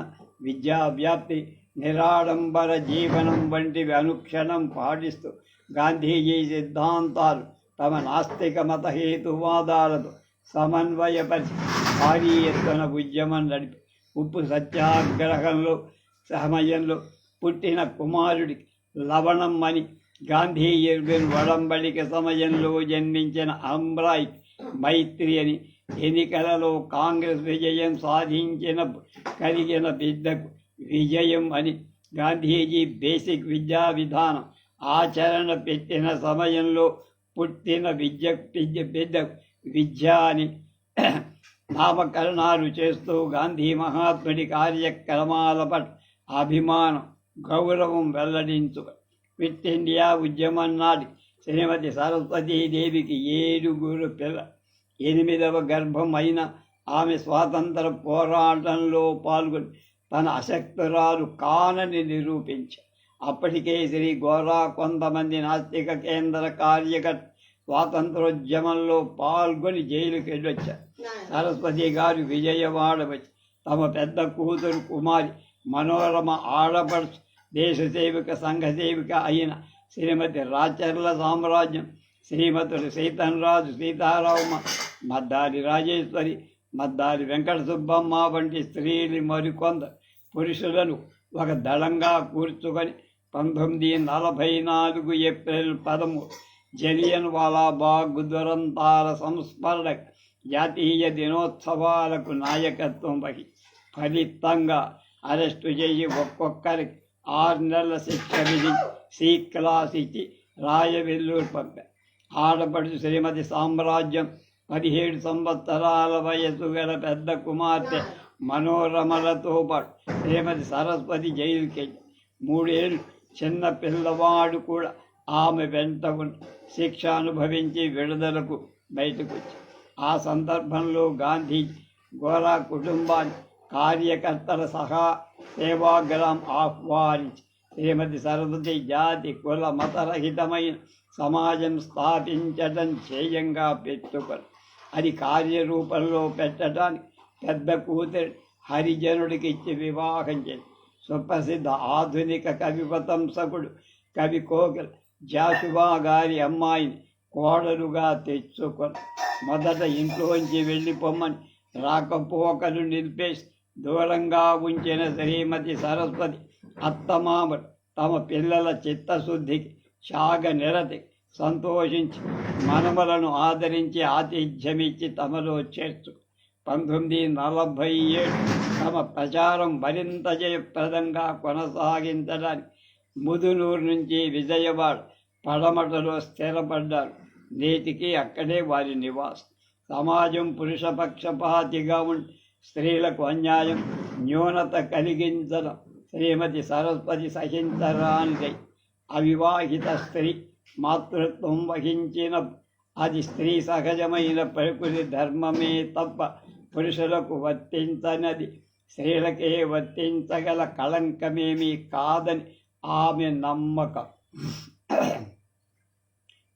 విద్యా వ్యాప్తి, నిరాడంబర జీవనం వంటివి అనుక్షణం పాటిస్తూ గాంధీజీ సిద్ధాంతాలు తమ నాస్తిక మత హేతువాదాలతో సమన్వయపరిచి భారీ ఎత్తున ఉద్యమం నడిపి ఉప్పు సత్యాగ్రహంలో సమయంలో పుట్టిన కుమారుడికి లవణం అని గాంధీ ఇర్విన్ ఒడంబడిక సమయంలో జన్మించిన అమ్రాయ్ మైత్రి అని ఎన్నికలలో కాంగ్రెస్ విజయం సాధించిన కలిగిన బిడ్డకు విజయం అని గాంధీజీ బేసిక్ విద్యా విధానం ఆచరణ పెట్టిన సమయంలో పుట్టిన బిడ్డకు విద్య అని నామకరణాలు చేస్తూ గాంధీ మహాత్ముడి కార్యక్రమాల పట్ల అభిమానం గౌరవం వెల్లడించు క్విట్ ఇండియా ఉద్యమం నాటి శ్రీమతి సరస్వతీదేవికి 7 పిల్ల 8వ గర్భం అయిన ఆమె స్వాతంత్ర పోరాటంలో పాల్గొని తన అశక్తురాలు కానని నిరూపించారు. అప్పటికే శ్రీ గోరా కొంతమంది నాస్తిక కేంద్ర కార్యకర్త స్వాతంత్రోద్యమంలో పాల్గొని జైలుకి వెళ్ళొచ్చారు. సరస్వతి గారు విజయవాడ వచ్చి తమ పెద్ద కూతురు కుమారి మనోరమ ఆడపడుచు దేశ సేవిక సంఘ సేవిక అయిన శ్రీమతి రాచర్ల సామ్రాజ్యం శ్రీమతులు సీతంరాజు సీతారామ మద్దాలి రాజేశ్వరి మద్దాలి వెంకట సుబ్బమ్మ వంటి స్త్రీలు మరికొందరు పురుషులను ఒక దళంగా కూర్చుకొని 1944 ఏప్రిల్ 13 జలియన్ వాలాబాగ్ దురంతాల సంస్మరణ జాతీయ దినోత్సవాలకు నాయకత్వం వహించి ఫలితంగా అరెస్టు చేసి ఒక్కొక్కరికి 6 నెలల శిక్ష విధించి సి క్లాస్ ఇచ్చి రాయవెల్లూరు పంపారు. ఆడపడుచు శ్రీమతి సామ్రాజ్యం 17 సంవత్సరాల వయసు గల పెద్ద కుమార్తె మనోరమలతో పాటు శ్రీమతి సరస్వతి జైలుకి వెళ్ళి 3 ఏళ్ళు చిన్న పిల్లవాడు కూడా ఆమె వెంట శిక్ష అనుభవించి విడుదలకు బయటకు వచ్చి ఆ సందర్భంలో గాంధీజీ గోరా కుటుంబాన్ని కార్యకర్తల సహా సేవాగ్రాం ఆహ్వానించి శ్రీమతి సరస్వతి జాతి కుల మతరహితమైన సమాజం స్థాపించడం ధ్యేయంగా పెట్టుకొని అది కార్యరూపంలో పెట్టడానికి పెద్ద కూతురు హరిజనుడికి ఇచ్చి వివాహం చేసి సుప్రసిద్ధ ఆధునిక కవి ప్రశంసకుడు కవి కోకిల జాషువా గారి అమ్మాయిని కోడలుగా తెచ్చుకొని మొదట ఇంట్లోంచి వెళ్ళిపోమ్మని రాకపోకలు నిలిపేసి దూరంగా ఉంచిన శ్రీమతి సరస్వతి అత్తమామలు తమ పిల్లల చిత్తశుద్ధికి త్యాగ నిరతి సంతోషించి మనవలను ఆదరించి ఆతిథ్యమిచ్చి తమలో చేర్చు 1947 తమ ప్రచారం మరింత జయప్రదంగా కొనసాగించడానికి ముదునూరు నుంచి విజయవాడ పడమటలో స్థిరపడ్డారు. నేటికి అక్కడే వారి నివాసం. సమాజం పురుషపక్షపాతిగా ఉండి స్త్రీలకు అన్యాయం న్యూనత కలిగించడం శ్రీమతి సరస్వతి సహించరానిదై అవివాహిత స్త్రీ మాతృత్వం వహించిన అది స్త్రీ సహజమైన ప్రకృతి ధర్మమే తప్ప పురుషులకు వర్తించనది, స్త్రీలకే వర్తించగల కళంకమేమీ కాదని ఆమె నమ్మకం.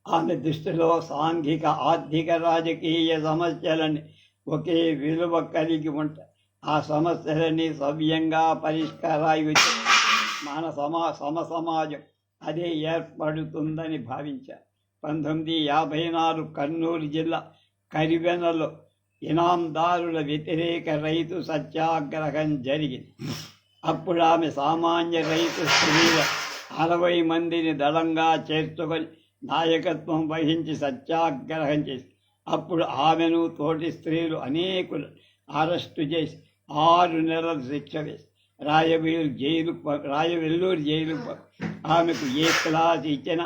ఆమె దృష్టిలో సాంఘిక ఆర్థిక రాజకీయ సమస్యలని ఒకే విలువ కలిగి ఉంటాయి. ఆ సమస్యలని సవ్యంగా పరిష్కారాయుతే మన సమాజం అదే ఏర్పడుతుందని భావించారు. 1954 కర్నూలు జిల్లా కరివెనలో ఇనాందారుల వ్యతిరేక రైతు సత్యాగ్రహం జరిగింది. అప్పుడు ఆమె సామాన్య రైతు స్త్రీల 60 మందిని దళంగా చేర్చుకొని నాయకత్వం వహించి సత్యాగ్రహం చేసి అప్పుడు ఆమెను తోటి స్త్రీలు అనేకులు అరెస్టు చేసి 6 నెలల శిక్ష వేసి రాయవెల్లూరు జైలు ఆమెకు ఏ క్లాస్ ఇచ్చిన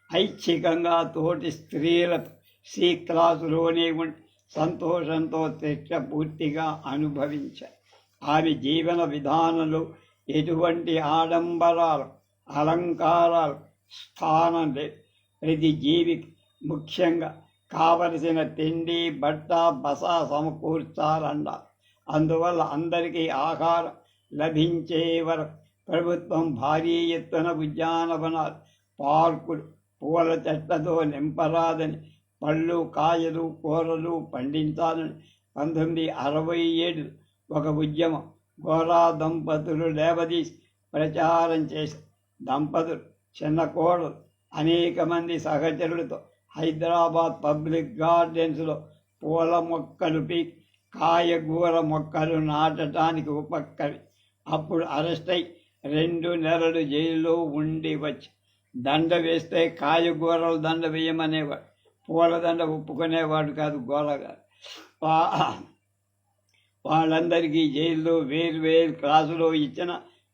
ఐచ్ఛికంగా తోటి స్త్రీలతో సి క్లాసులోనే ఉండి సంతోషంతో శిక్ష పూర్తిగా అనుభవించారు. ఆమె జీవన విధానంలో ఎటువంటి ఆడంబరాలు అలంకారాలు స్థానం లేదు. ప్రతి జీవికి ముఖ్యంగా కావలసిన తిండి బట్ట బస సమకూర్చాలన్నారు. అందువల్ల అందరికీ ఆహారం లభించే వరకు ప్రభుత్వం భారీ ఎత్తున ఉద్యానవనాలు పార్కులు పూల చెట్లతో నింపరాదని పళ్ళు కాయలు కూరలు పండించాలని 1967 ఒక ఉద్యమం గోరా దంపతులు లేవదీసి ప్రచారం చేసి దంపతులు చిన్న కోడలు అనేక మంది సహచరులతో హైదరాబాద్ పబ్లిక్ గార్డెన్స్లో పూల మొక్కలు పీకి కాయగూర మొక్కలు నాటడానికి ఉపక్కరి అప్పుడు అరెస్ట్ అయి 2 నెలలు జైల్లో ఉండి వచ్చి దండ వేస్తే కాయగూరలు దండ వేయమనేవాడు, పూలదండ ఒప్పుకునేవాడు కాదు గోలగారు. వాళ్ళందరికీ జైల్లో వేరు క్లాసులో ఇచ్చిన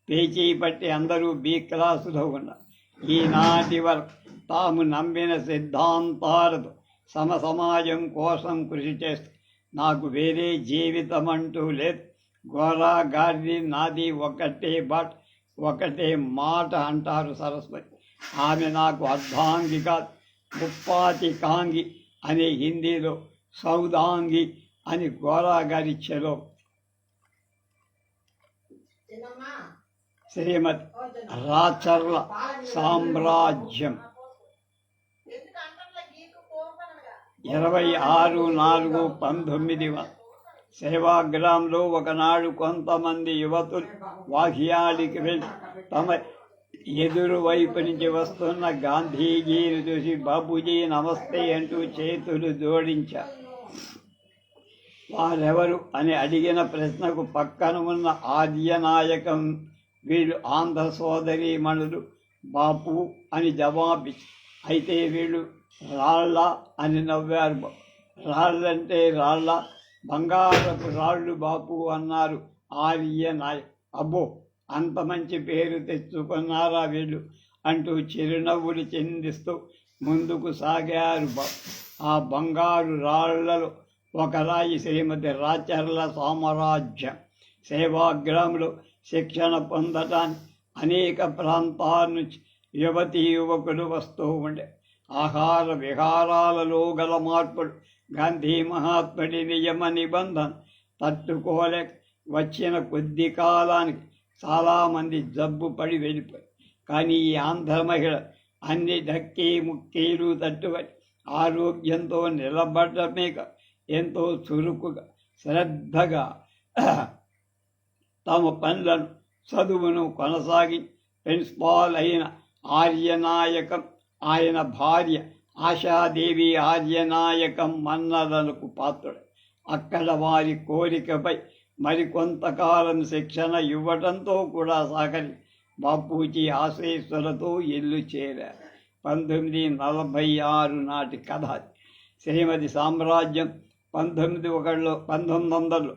పేచీ పట్టి అందరూ బి క్లాసులో ఉన్నారు. ఈనాటి వరకు తాము నమ్మిన సిద్ధాంతాలతో సమాజం కోసం కృషి చేస్తూ నాకు వేరే జీవితం అంటూ లేదు. గోరా గారిది నాది ఒకటే బాట్, ఒకటే మాట అంటారు సరస్వతి. ఆమె నాకు అర్ధాంగి కాదు, ముప్పాతికాంగి అనే హిందీలో సౌదాంగి అని గోరా గారి చెలో. శ్రీమతి రాచర్ల సామ్రాజ్యం 26/4/19. సేవాగ్రామంలో ఒకనాడు కొంతమంది యువతులు వాహ్యానికి వెళ్ళి తమ ఎదురు వైపు నుంచి వస్తున్న గాంధీజీని చూసి బాబూజీ నమస్తే అంటూ చేతులు జోడించారు. వారెవరు అని అడిగిన ప్రశ్నకు పక్కన ఉన్న ఆర్యనాయకం వీళ్ళు ఆంధ్ర సోదరీమణులు బాపు అని జవాబిచ్చి, అయితే వీళ్ళు రాళ్ళ అని నవ్వారు. రాళ్ళంటే రాళ్ళ, బంగారపు రాళ్ళు బాపు అన్నారు ఆర్యనాయక్. అబ్బో, అంత మంచి పేరు తెచ్చుకున్నారా వీళ్ళు అంటూ చిరునవ్వులు చిందిస్తూ ముందుకు సాగారు. ఆ బంగారు రాళ్లలో ఒక రాయి శ్రీమతి రాచర్ల సామ్రాజ్యం. సేవాగ్రామంలో శిక్షణ పొందటానికి అనేక ప్రాంతాల నుంచి యువతీ యువకులు వస్తూ ఉండే. ఆహార విహారాలలో గల మార్పులు, గాంధీ మహాత్ముడి నియమ నిబంధన తట్టుకోలేక వచ్చిన కొద్ది కాలానికి చాలామంది జబ్బు పడి వెళ్ళిపోయి. కానీ ఈ ఆంధ్ర మహిళ అన్ని ధక్కీ ముక్కీలు తట్టుబడి ఆరోగ్యంతో నిలబడమే ఎంతో చురుకుగా శ్రద్ధగా తమ పనులను చదువును కొనసాగి ప్రిన్సిపాల్ అయిన ఆర్యనాయకం, ఆయన భార్య ఆశాదేవి ఆర్యనాయకం మన్ననలకు పాత్రుడు. అక్కడ వారి కోరికపై మరికొంతకాలం శిక్షణ ఇవ్వడంతో కూడా సాగరి బాపూజీ ఆశీస్సులతో ఇల్లు చేరారు. 1946 నాటి కథ. శ్రీమతి సామ్రాజ్యం 1900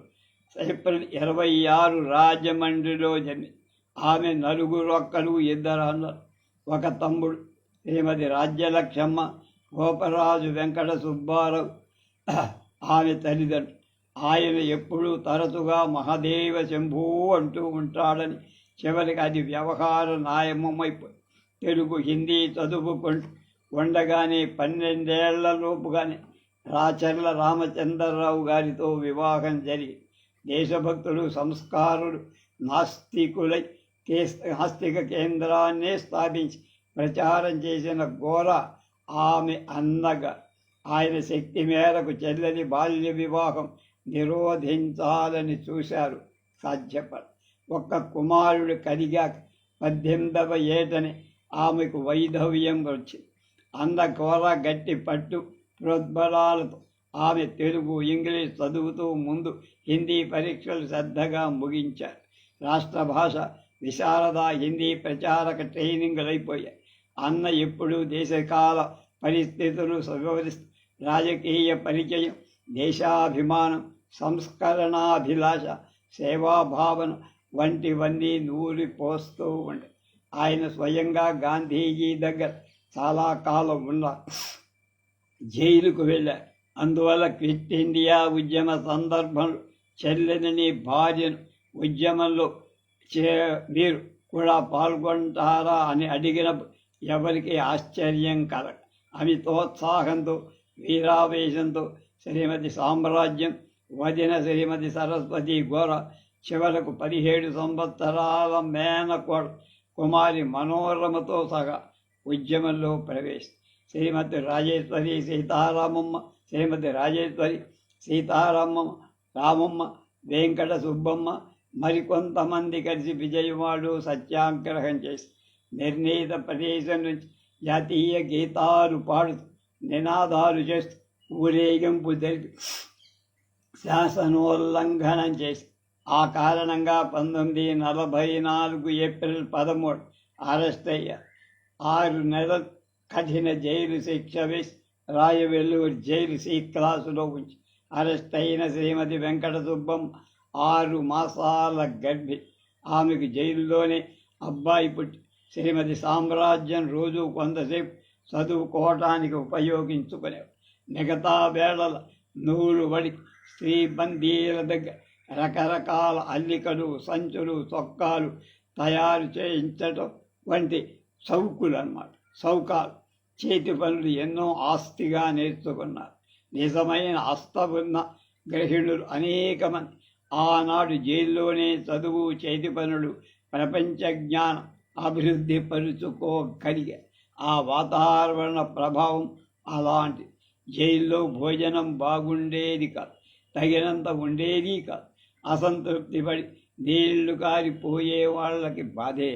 ఏప్రిల్ 26 రాజమండ్రిలో జన్మి. ఆమె 4 అక్కలు, 2 అన్నలు, ఒక తమ్ముడు. శ్రీమతి రాజ్యలక్ష్మమ్మ, గోపరాజు వెంకట సుబ్బారావు ఆమె తల్లిదండ్రులు. ఆయన ఎప్పుడూ తరచుగా మహాదేవ శంభూ అంటూ ఉంటాడని చివరికి అది వ్యవహార న్యాయమైపోయి తెలుగు హిందీ చదువుకుంటూ ఉండగానే 12 ఏళ్లలోపుగానే రాచర్ల రామచంద్రరావు గారితో వివాహం జరిగి దేశభక్తుడు, సంస్కారుడు, నాస్తికులై నాస్తిక కేంద్రాన్నే స్థాపించి ప్రచారం చేసిన గోరా ఆమె అన్నగా. ఆయన శక్తి మేరకు చెల్లని బాల్య వివాహం నిరోధించాలని చూశారు, సాధ్యపడ. ఒక్క కుమారుడు కలిగాక 18వ ఏటనే ఆమెకు వైధవ్యం వచ్చింది. అన్న గోరా గట్టి పట్టు ప్రోద్బలాలతో ఆమె తెలుగు, ఇంగ్లీష్ చదువుతూ ముందు హిందీ పరీక్షలు శ్రద్ధగా ముగించారు. రాష్ట్ర భాష విశారద హిందీ ప్రచారక ట్రైనింగ్లు అయిపోయాయి. అన్న ఎప్పుడూ దేశకాల పరిస్థితులు వివరిస్తూ రాజకీయ పరిచయం, దేశాభిమానం, సంస్కరణాభిలాష, సేవాభావన వంటివన్నీ నూరి పోస్తూ ఉండే. ఆయన స్వయంగా గాంధీజీ దగ్గర చాలా కాలం ఉన్నారు. జైలుకు వెళ్ళారు. అందువల్ల క్విట్ ఇండియా ఉద్యమ సందర్భంలో చెల్లెని భార్యను ఉద్యమంలో మీరు కూడా పాల్గొంటారా అని అడిగినప్పుడు ఎవరికి ఆశ్చర్యం కలగ. అమితోత్సాహంతో, వీరావేశంతో శ్రీమతి సామ్రాజ్యం వదిన శ్రీమతి సరస్వతి గోరా చివరకు 17 సంవత్సరాల మేనకోడ కుమారి మనోరమతో సహా ఉద్యమంలో ప్రవేశం. శ్రీమతి రాజేశ్వరి సీతారామమ్మ, శ్రీమతి రాజేశ్వరి సీతారామమ్మ, రామమ్మ, వెంకట సుబ్బమ్మ మరికొంతమంది కలిసి విజయవాడ సత్యాగ్రహం చేసి నిర్ణీత ప్రదేశం నుంచి జాతీయ గీతాలు పాడుతూ నినాదాలు చేస్తూ ఊరేగింపు జరిపి శాసనోల్లంఘనం చేసి ఆ కారణంగా 1944 ఏప్రిల్ 13 అరెస్ట్ అయ్యారు. 6 నెలలు కఠిన జైలు శిక్ష వేసి రాయవెల్లూరు జైలు సి క్లాసులో ఉంచి అరెస్ట్ అయిన శ్రీమతి వెంకట సుబ్బమ్మ 6 మాసాల గర్భి. ఆమెకు జైలులోనే అబ్బాయి పుట్టి శ్రీమతి సామ్రాజ్యం రోజు కొంతసేపు చదువుకోవటానికి ఉపయోగించుకునేవారు. మిగతా వేళల నూలు వడి స్త్రీ బందీల దగ్గర రకరకాల అల్లికలు, సంచులు, చొక్కాలు తయారు చేయించటం వంటి చౌకాలు చేతి పనులు ఎన్నో ఆస్తిగా నేర్చుకున్నారు. నిజమైన అస్తవున్న గృహిణులు అనేక మంది ఆనాడు జైల్లోనే చదువు, చేతి పనులు, ప్రపంచ జ్ఞానం అభివృద్ధి పరుచుకోగలిగే. ఆ వాతావరణ ప్రభావం అలాంటి. జైల్లో భోజనం బాగుండేది కాదు, తగినంత ఉండేది కాదు. అసంతృప్తి పడి నీళ్లు కారిపోయే వాళ్ళకి బాధే.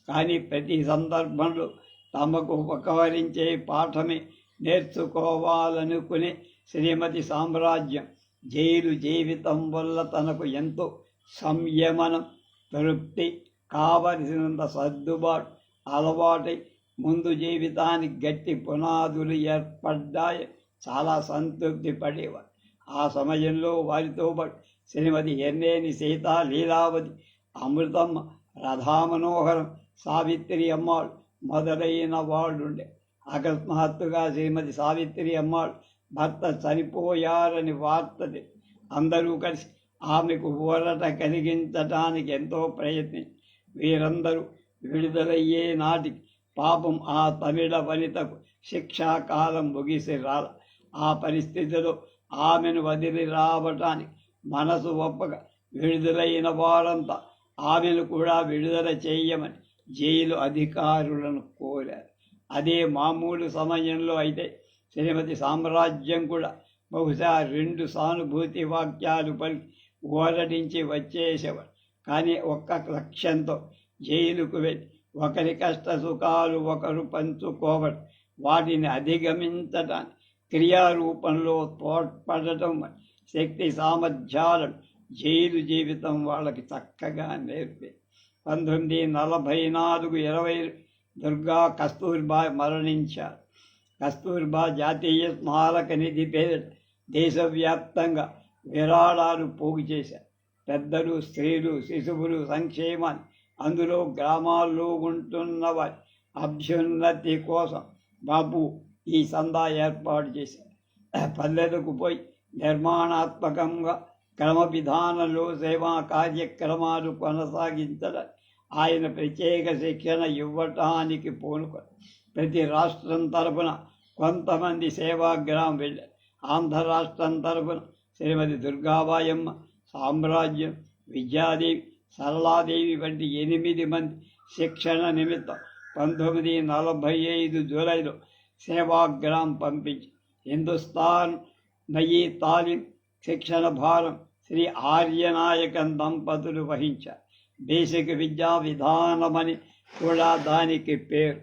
కానీ ప్రతి సందర్భంలో తమకు ఉపకరించే పాఠమే నేర్చుకోవాలనుకునే శ్రీమతి సామ్రాజ్యం జైలు జీవితం వల్ల తనకు ఎంతో సంయమనం, తృప్తి, కావలసినంత సర్దుబాటు అలవాటై ముందు జీవితానికి గట్టి పునాదులు ఏర్పడ్డాయి. చాలా సంతృప్తి పడేవారు. ఆ సమయంలో వారితో పాటు శ్రీమతి ఎర్నేని సీత, లీలావతి, అమృతమ్మ, రాధామనోహరం, సావిత్రి అమ్మాళ్ళు మొదలైన వాళ్ళుండే. అకస్మాత్తుగా శ్రీమతి సావిత్రి అమ్మాళ్ళు భర్త చనిపోయారని వార్తది. అందరూ కలిసి ఆమెకు ఊరట కలిగించటానికి ఎంతో ప్రయత్నించి వీరందరూ విడుదలయ్యే నాటికి పాపం ఆ తమిళ వనితకు శిక్షాకాలం ముగిసి రాల. ఆ పరిస్థితిలో ఆమెను వదిలి రావటానికి మనసు ఒప్పగా విడుదలైన వారంతా ఆమెను కూడా విడుదల చేయమని జైలు అధికారులను కోరారు. అదే మామూలు సమయంలో అయితే శ్రీమతి సామ్రాజ్యం కూడా బహుశా 2 సానుభూతి వాక్యాలు పలికి ఊరడించి వచ్చేసేవాడు. కానీ ఒక్క లక్ష్యంతో జైలుకు వెళ్ళి ఒకరి కష్ట సుఖాలు ఒకరు పంచుకోవడం, వాటిని అధిగమించటానికి క్రియారూపంలో తోడ్పడటం, శక్తి సామర్థ్యాలను జైలు జీవితం వాళ్ళకి చక్కగా నేర్పే. 1944-20 దుర్గా కస్తూర్బా మరణించారు. కస్తూర్బా జాతీయ స్మారక నిధి పేరిట దేశవ్యాప్తంగా విరాళాలు పోగు చేశారు. పెద్దలు, స్త్రీలు, శిశువులు సంక్షేమాన్ని, అందులో గ్రామాల్లో ఉంటున్న వారి అభ్యున్నతి కోసం బాబు ఈ సందా ఏర్పాటు చేశారు. పల్లెలకు పోయి నిర్మాణాత్మకంగా క్రమ విధానంలో సేవా కార్యక్రమాలు కొనసాగించడానికి ఆయన ప్రత్యేక శిక్షణ ఇవ్వటానికి పూనుకొని ప్రతి రాష్ట్రం తరపున కొంతమంది సేవాగ్రామం వెళ్ళారు. ఆంధ్ర రాష్ట్రం తరపున శ్రీమతి దుర్గాబాయమ్మ, సామ్రాజ్యం, విద్యాదేవి, సరళాదేవి వంటి 8 మంది శిక్షణ నిమిత్తం 1945 జూలైలో సేవాగ్రామం పంపించి హిందుస్థాన్ నయీ తాలీం శిక్షణ భారం శ్రీ ఆర్యనాయకన్ దంపతులు వహించారు. బేసిక్ విద్యా విధానమని కూడా దానికి పేరు.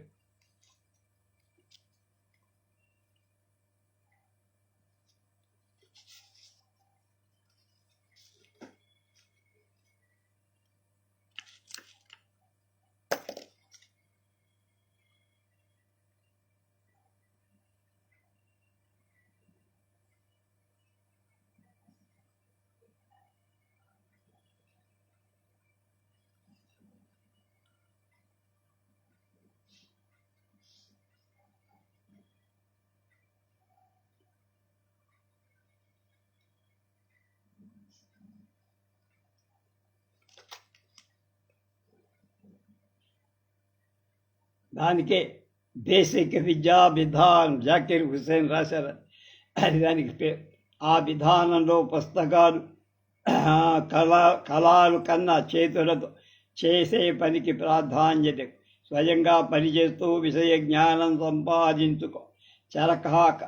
దానికే బేసిక్ విద్యా విధానం జాకిర్ హుసేన్ రాశారు. అది దానికి పేరు. ఆ విధానంలో పుస్తకాలు, కళలు కన్నా చేతులతో చేసే పనికి ప్రాధాన్యత. స్వయంగా పనిచేస్తూ విషయ జ్ఞానం సంపాదించుకో. చరకాక,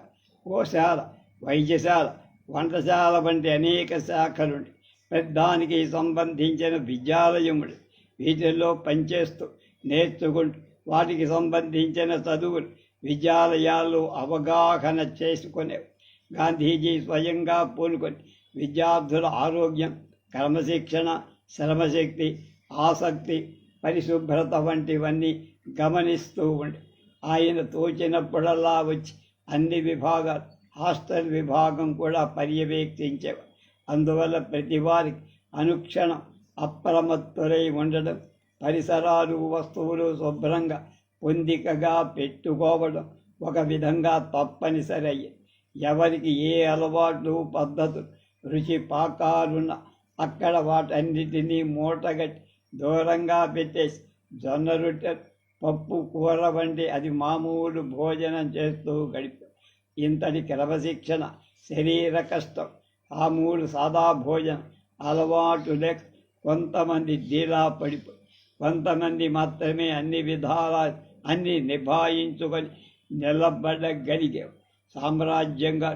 గోశాల, వైద్యశాల, వంటశాల వంటి అనేక శాఖలుండి పెద్దానికి సంబంధించిన విద్యాలయములు. వీటిల్లో పనిచేస్తూ నేర్చుకుంటూ వాటికి సంబంధించిన చదువులు విద్యాలయాల్లో అవగాహన చేసుకునేవి. గాంధీజీ స్వయంగా పూనుకొని విద్యార్థుల ఆరోగ్యం, క్రమశిక్షణ, శ్రమశక్తి, ఆసక్తి, పరిశుభ్రత వంటివన్నీ గమనిస్తూ ఉండి ఆయన తోచినప్పుడల్లా వచ్చి అన్ని విభాగాలు, హాస్టల్ విభాగం కూడా పర్యవేక్షించేవారు. అందువల్ల ప్రతి వారికి అనుక్షణం అప్రమత్తులై ఉండడం, పరిసరాలు, వస్తువులు శుభ్రంగా పొందికగా పెట్టుకోవడం ఒక విధంగా తప్పనిసరి అయ్యి ఎవరికి ఏ అలవాట్లు, పద్ధతులు, రుచి పాకాలున్న అక్కడ వాటన్నిటినీ మూటగట్టి దూరంగా పెట్టేసి జొన్న రొట్టెలు, పప్పు, కూర వంటి అది మామూలు భోజనం చేస్తూ గడిపి ఇంతటి క్రమశిక్షణ, శరీర కష్టం, ఆ మూడు సాదా భోజనం అలవాటు లేక కొంతమంది డీలా పడిపోయి కొంతమంది మాత్రమే అన్ని విధాలా అన్ని నిభాయించుకొని నిలబడగలిగేవారు. సామ్రాజ్యంగా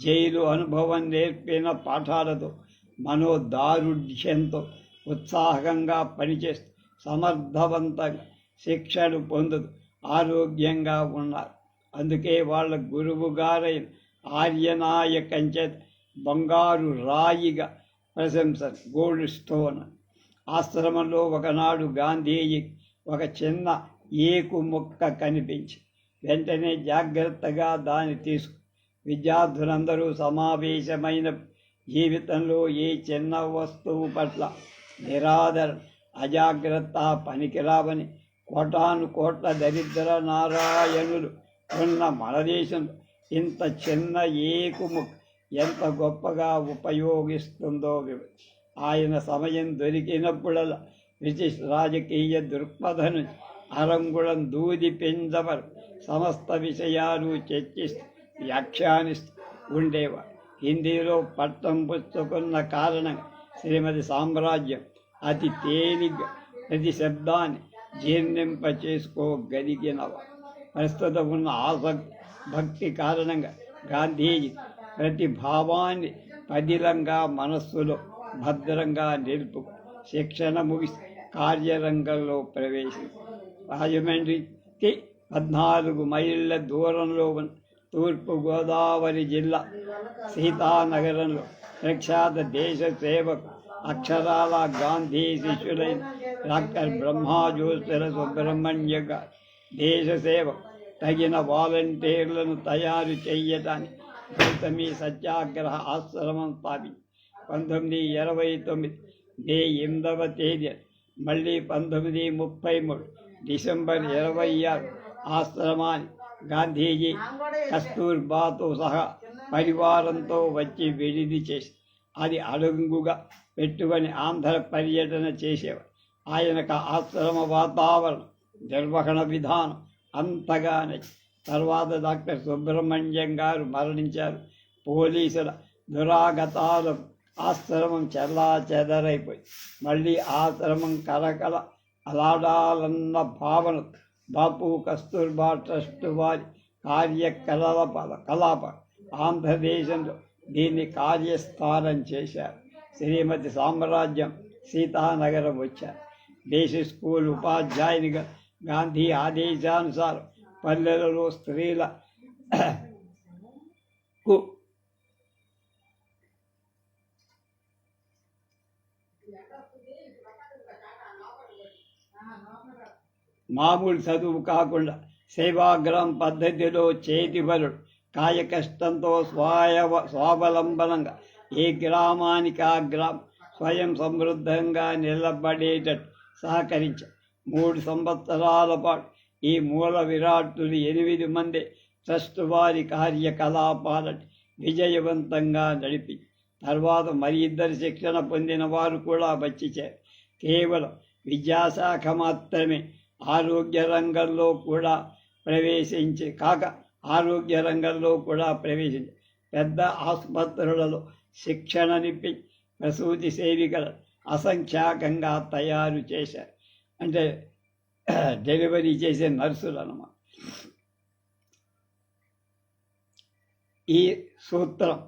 జైలు అనుభవం నేర్పిన పాఠాలతో, మనోదారుఢ్యంతో ఉత్సాహంగా పనిచేస్తూ సమర్థవంతంగా శిక్షలు పొందుతూ ఆరోగ్యంగా ఉన్నారు. అందుకే వాళ్ళ గురువు గారైన ఆర్యనాయకం చేత బంగారు రాయిగా ప్రశంస, గోల్డ్ స్టోన్. ఆశ్రమంలో ఒకనాడు గాంధీజీ ఒక చిన్న ఏకు ముక్క కనిపించి వెంటనే జాగ్రత్తగా దాన్ని తీసుకు విద్యార్థులందరూ సమావేశమైన జీవితంలో ఏ చిన్న వస్తువు పట్ల నిరాదరణ, అజాగ్రత్త పనికిరావని కోటాను కోట్ల దరిద్ర నారాయణులు ఉన్న మన దేశంలో ఇంత చిన్న ఏకుముఖ ఎంత గొప్పగా ఉపయోగిస్తుందో ఆయన సమయం దొరికినప్పుడల్లా బ్రిటిష్ రాజకీయ దృక్పథను అరంగుళం దూది పెంచవరు సమస్త విషయాలు చర్చిస్తూ వ్యాఖ్యానిస్తూ ఉండేవారు. హిందీలో పట్టం పుచ్చుకున్న కారణంగా శ్రీమతి సామ్రాజ్యం అతి తేలిగ్గా ప్రతి శబ్దాన్ని జీర్ణింప చేసుకోగలిగినవారు. ప్రస్తుతం ఉన్న ఆసక్తి, భక్తి కారణంగా గాంధీజీ ప్రతి భావాన్ని పదిలంగా మనస్సులో భద్రంగా నిలుపు శిక్షణ ముగిసి కార్యరంగంలో ప్రవేశం. రాజమండ్రికి 14 మైళ్ళ దూరంలో ఉన్న తూర్పుగోదావరి జిల్లా సీతానగరంలో ప్రఖ్యాత దేశ సేవకు, అక్షరాల గాంధీ శిష్యులైన డాక్టర్ బ్రహ్మాజోత్సర సుబ్రహ్మణ్య గారు దేశ సేవ తగిన వాలంటీర్లను తయారు చేయటానికి గౌతమి సత్యాగ్రహ ఆశ్రమం స్థాపించి 1929 మే 8వ తేదీ, మళ్ళీ 1933 డిసెంబర్ 26 ఆశ్రమాన్ని గాంధీజీ కస్తూర్బాతో సహా పరివారంతో వచ్చి విడిది చేసి అది అడుగుగా పెట్టుకొని ఆంధ్ర పర్యటన చేసేవారు. ఆయనకు ఆశ్రమ వాతావరణం, నిర్వహణ విధానం అంతగా నచ్చి తర్వాత డాక్టర్ సుబ్రహ్మణ్యం గారు మరణించారు. పోలీసుల దురాగతాలకు ఆశ్రమం చెల్లా చెదరైపోయి మళ్ళీ ఆశ్రమం కలకల అలాడాలన్న భావన బాపు కస్తూర్బా ట్రస్ట్ వారి కలాప ఆంధ్రదేశంలో దీన్ని కార్యస్థానం చేశారు. శ్రీమతి సామ్రాజ్యం సీతానగరం వచ్చారు. బేసిక్ స్కూల్ ఉపాధ్యాయునిగా గాంధీ ఆదేశానుసారం పల్లెలలో స్త్రీలకు మామూలు చదువు కాకుండా సేవాగ్రామ పద్ధతిలో చేతిబరుడు కాయకష్టంతో స్వావలంబనంగా ఏ గ్రామానికి ఆ గ్రామం స్వయం సమృద్ధంగా నిలబడేటట్టు సహకరించారు. 3 సంవత్సరాల పాటు ఈ మూల విరాట్టులు 8 మంది ట్రస్ట్ వారి కార్యకలాపాలను విజయవంతంగా నడిపి తర్వాత మరి 2 శిక్షణ పొందిన వారు కూడా వచ్చిచారు. కేవలం విద్యాశాఖ మాత్రమే ఆరోగ్య రంగంలో కూడా ప్రవేశించి పెద్ద ఆసుపత్రులలో శిక్షణనిప్పి ప్రసూతి సేవికలు అసంఖ్యాకంగా తయారు చేశారు. అంటే డెలివరీ చేసే నర్సులు అన్నమాట. ఈ సూత్రం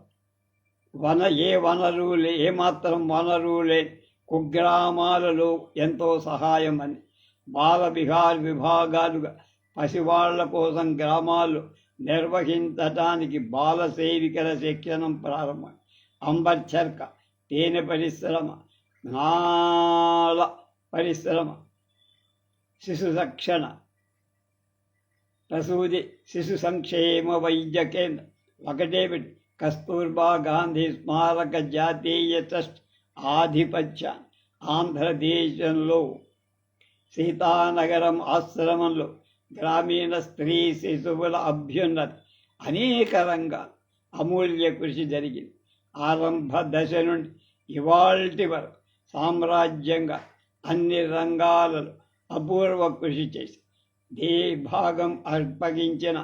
ఏమాత్రం వనరు లేని కుగ్రామాలలో ఎంతో సహాయం అని బాల విభాగాలుగా పసివాళ్ల కోసం గ్రామాల్లో నిర్వహించటానికి బాల సేవికల శిక్షణం ప్రారంభం. అంబర్చర్క, తేనె పరిశ్రమ, నాళ పరిశ్రమ, శిశు రక్షణ, ప్రసూతి శిశు సంక్షేమ వైద్య కేంద్రం ఒకటేమిటి, కస్తూర్బా గాంధీ స్మారక జాతీయ ట్రస్ట్ ఆధిపత్య ఆంధ్రదేశంలో సీతానగరం ఆశ్రమంలో గ్రామీణ స్త్రీ శిశువుల అభ్యున్నతి అనేక రంగాలు అమూల్య కృషి జరిగింది. ఆరంభ దశ నుండి ఇవాల్టి వరకు సామ్రాజ్యంగా అన్ని రంగాలలో అపూర్వ కృషి చేసి భాగం అర్పగించిన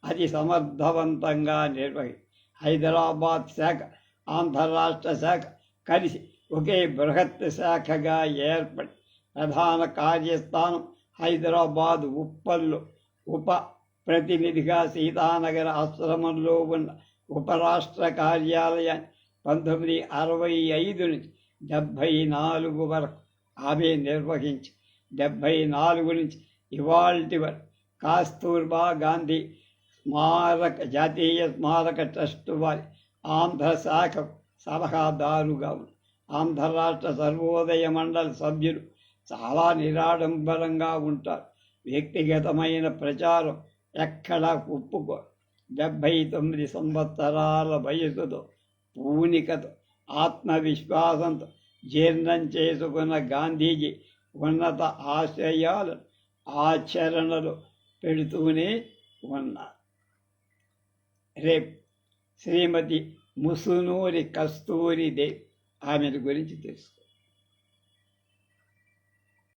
అతి సమర్థవంతంగా హైదరాబాద్ శాఖ, ఆంధ్ర రాష్ట్ర శాఖ కలిసి ఒకే బృహత్ శాఖగా ఏర్పడి ప్రధాన కార్యస్థానం హైదరాబాద్ ఉప్పల్లో ఉప ప్రతినిధిగా సీతానగర ఆశ్రమంలో ఉన్న ఉపరాష్ట్ర కార్యాలయాన్ని 1965 నుంచి 74 వరకు ఆమె నిర్వహించి 74 నుంచి ఇవాల్టి వరకు కస్తూర్బా గాంధీ జాతీయ స్మారక ట్రస్ట్ వారి ఆంధ్ర శాఖ సలహాదారుగా ఉంది. ఆంధ్ర రాష్ట్ర సర్వోదయ మండలి సభ్యులు చాలా నిరాడంబరంగా ఉంటారు. వ్యక్తిగతమైన ప్రచారం ఎక్కడా ఒప్పుకో. 79 సంవత్సరాల వయసుతో పూనికతో ఆత్మవిశ్వాసంతో జీర్ణం చేసుకున్న గాంధీజీ ఉన్నత ఆశయాలను ఆచరణలో పెడుతూనే ఉన్నారు. రేపు శ్రీమతి ముసునూరి కస్తూరిదేవి ఆమె గురించి తెలుసు.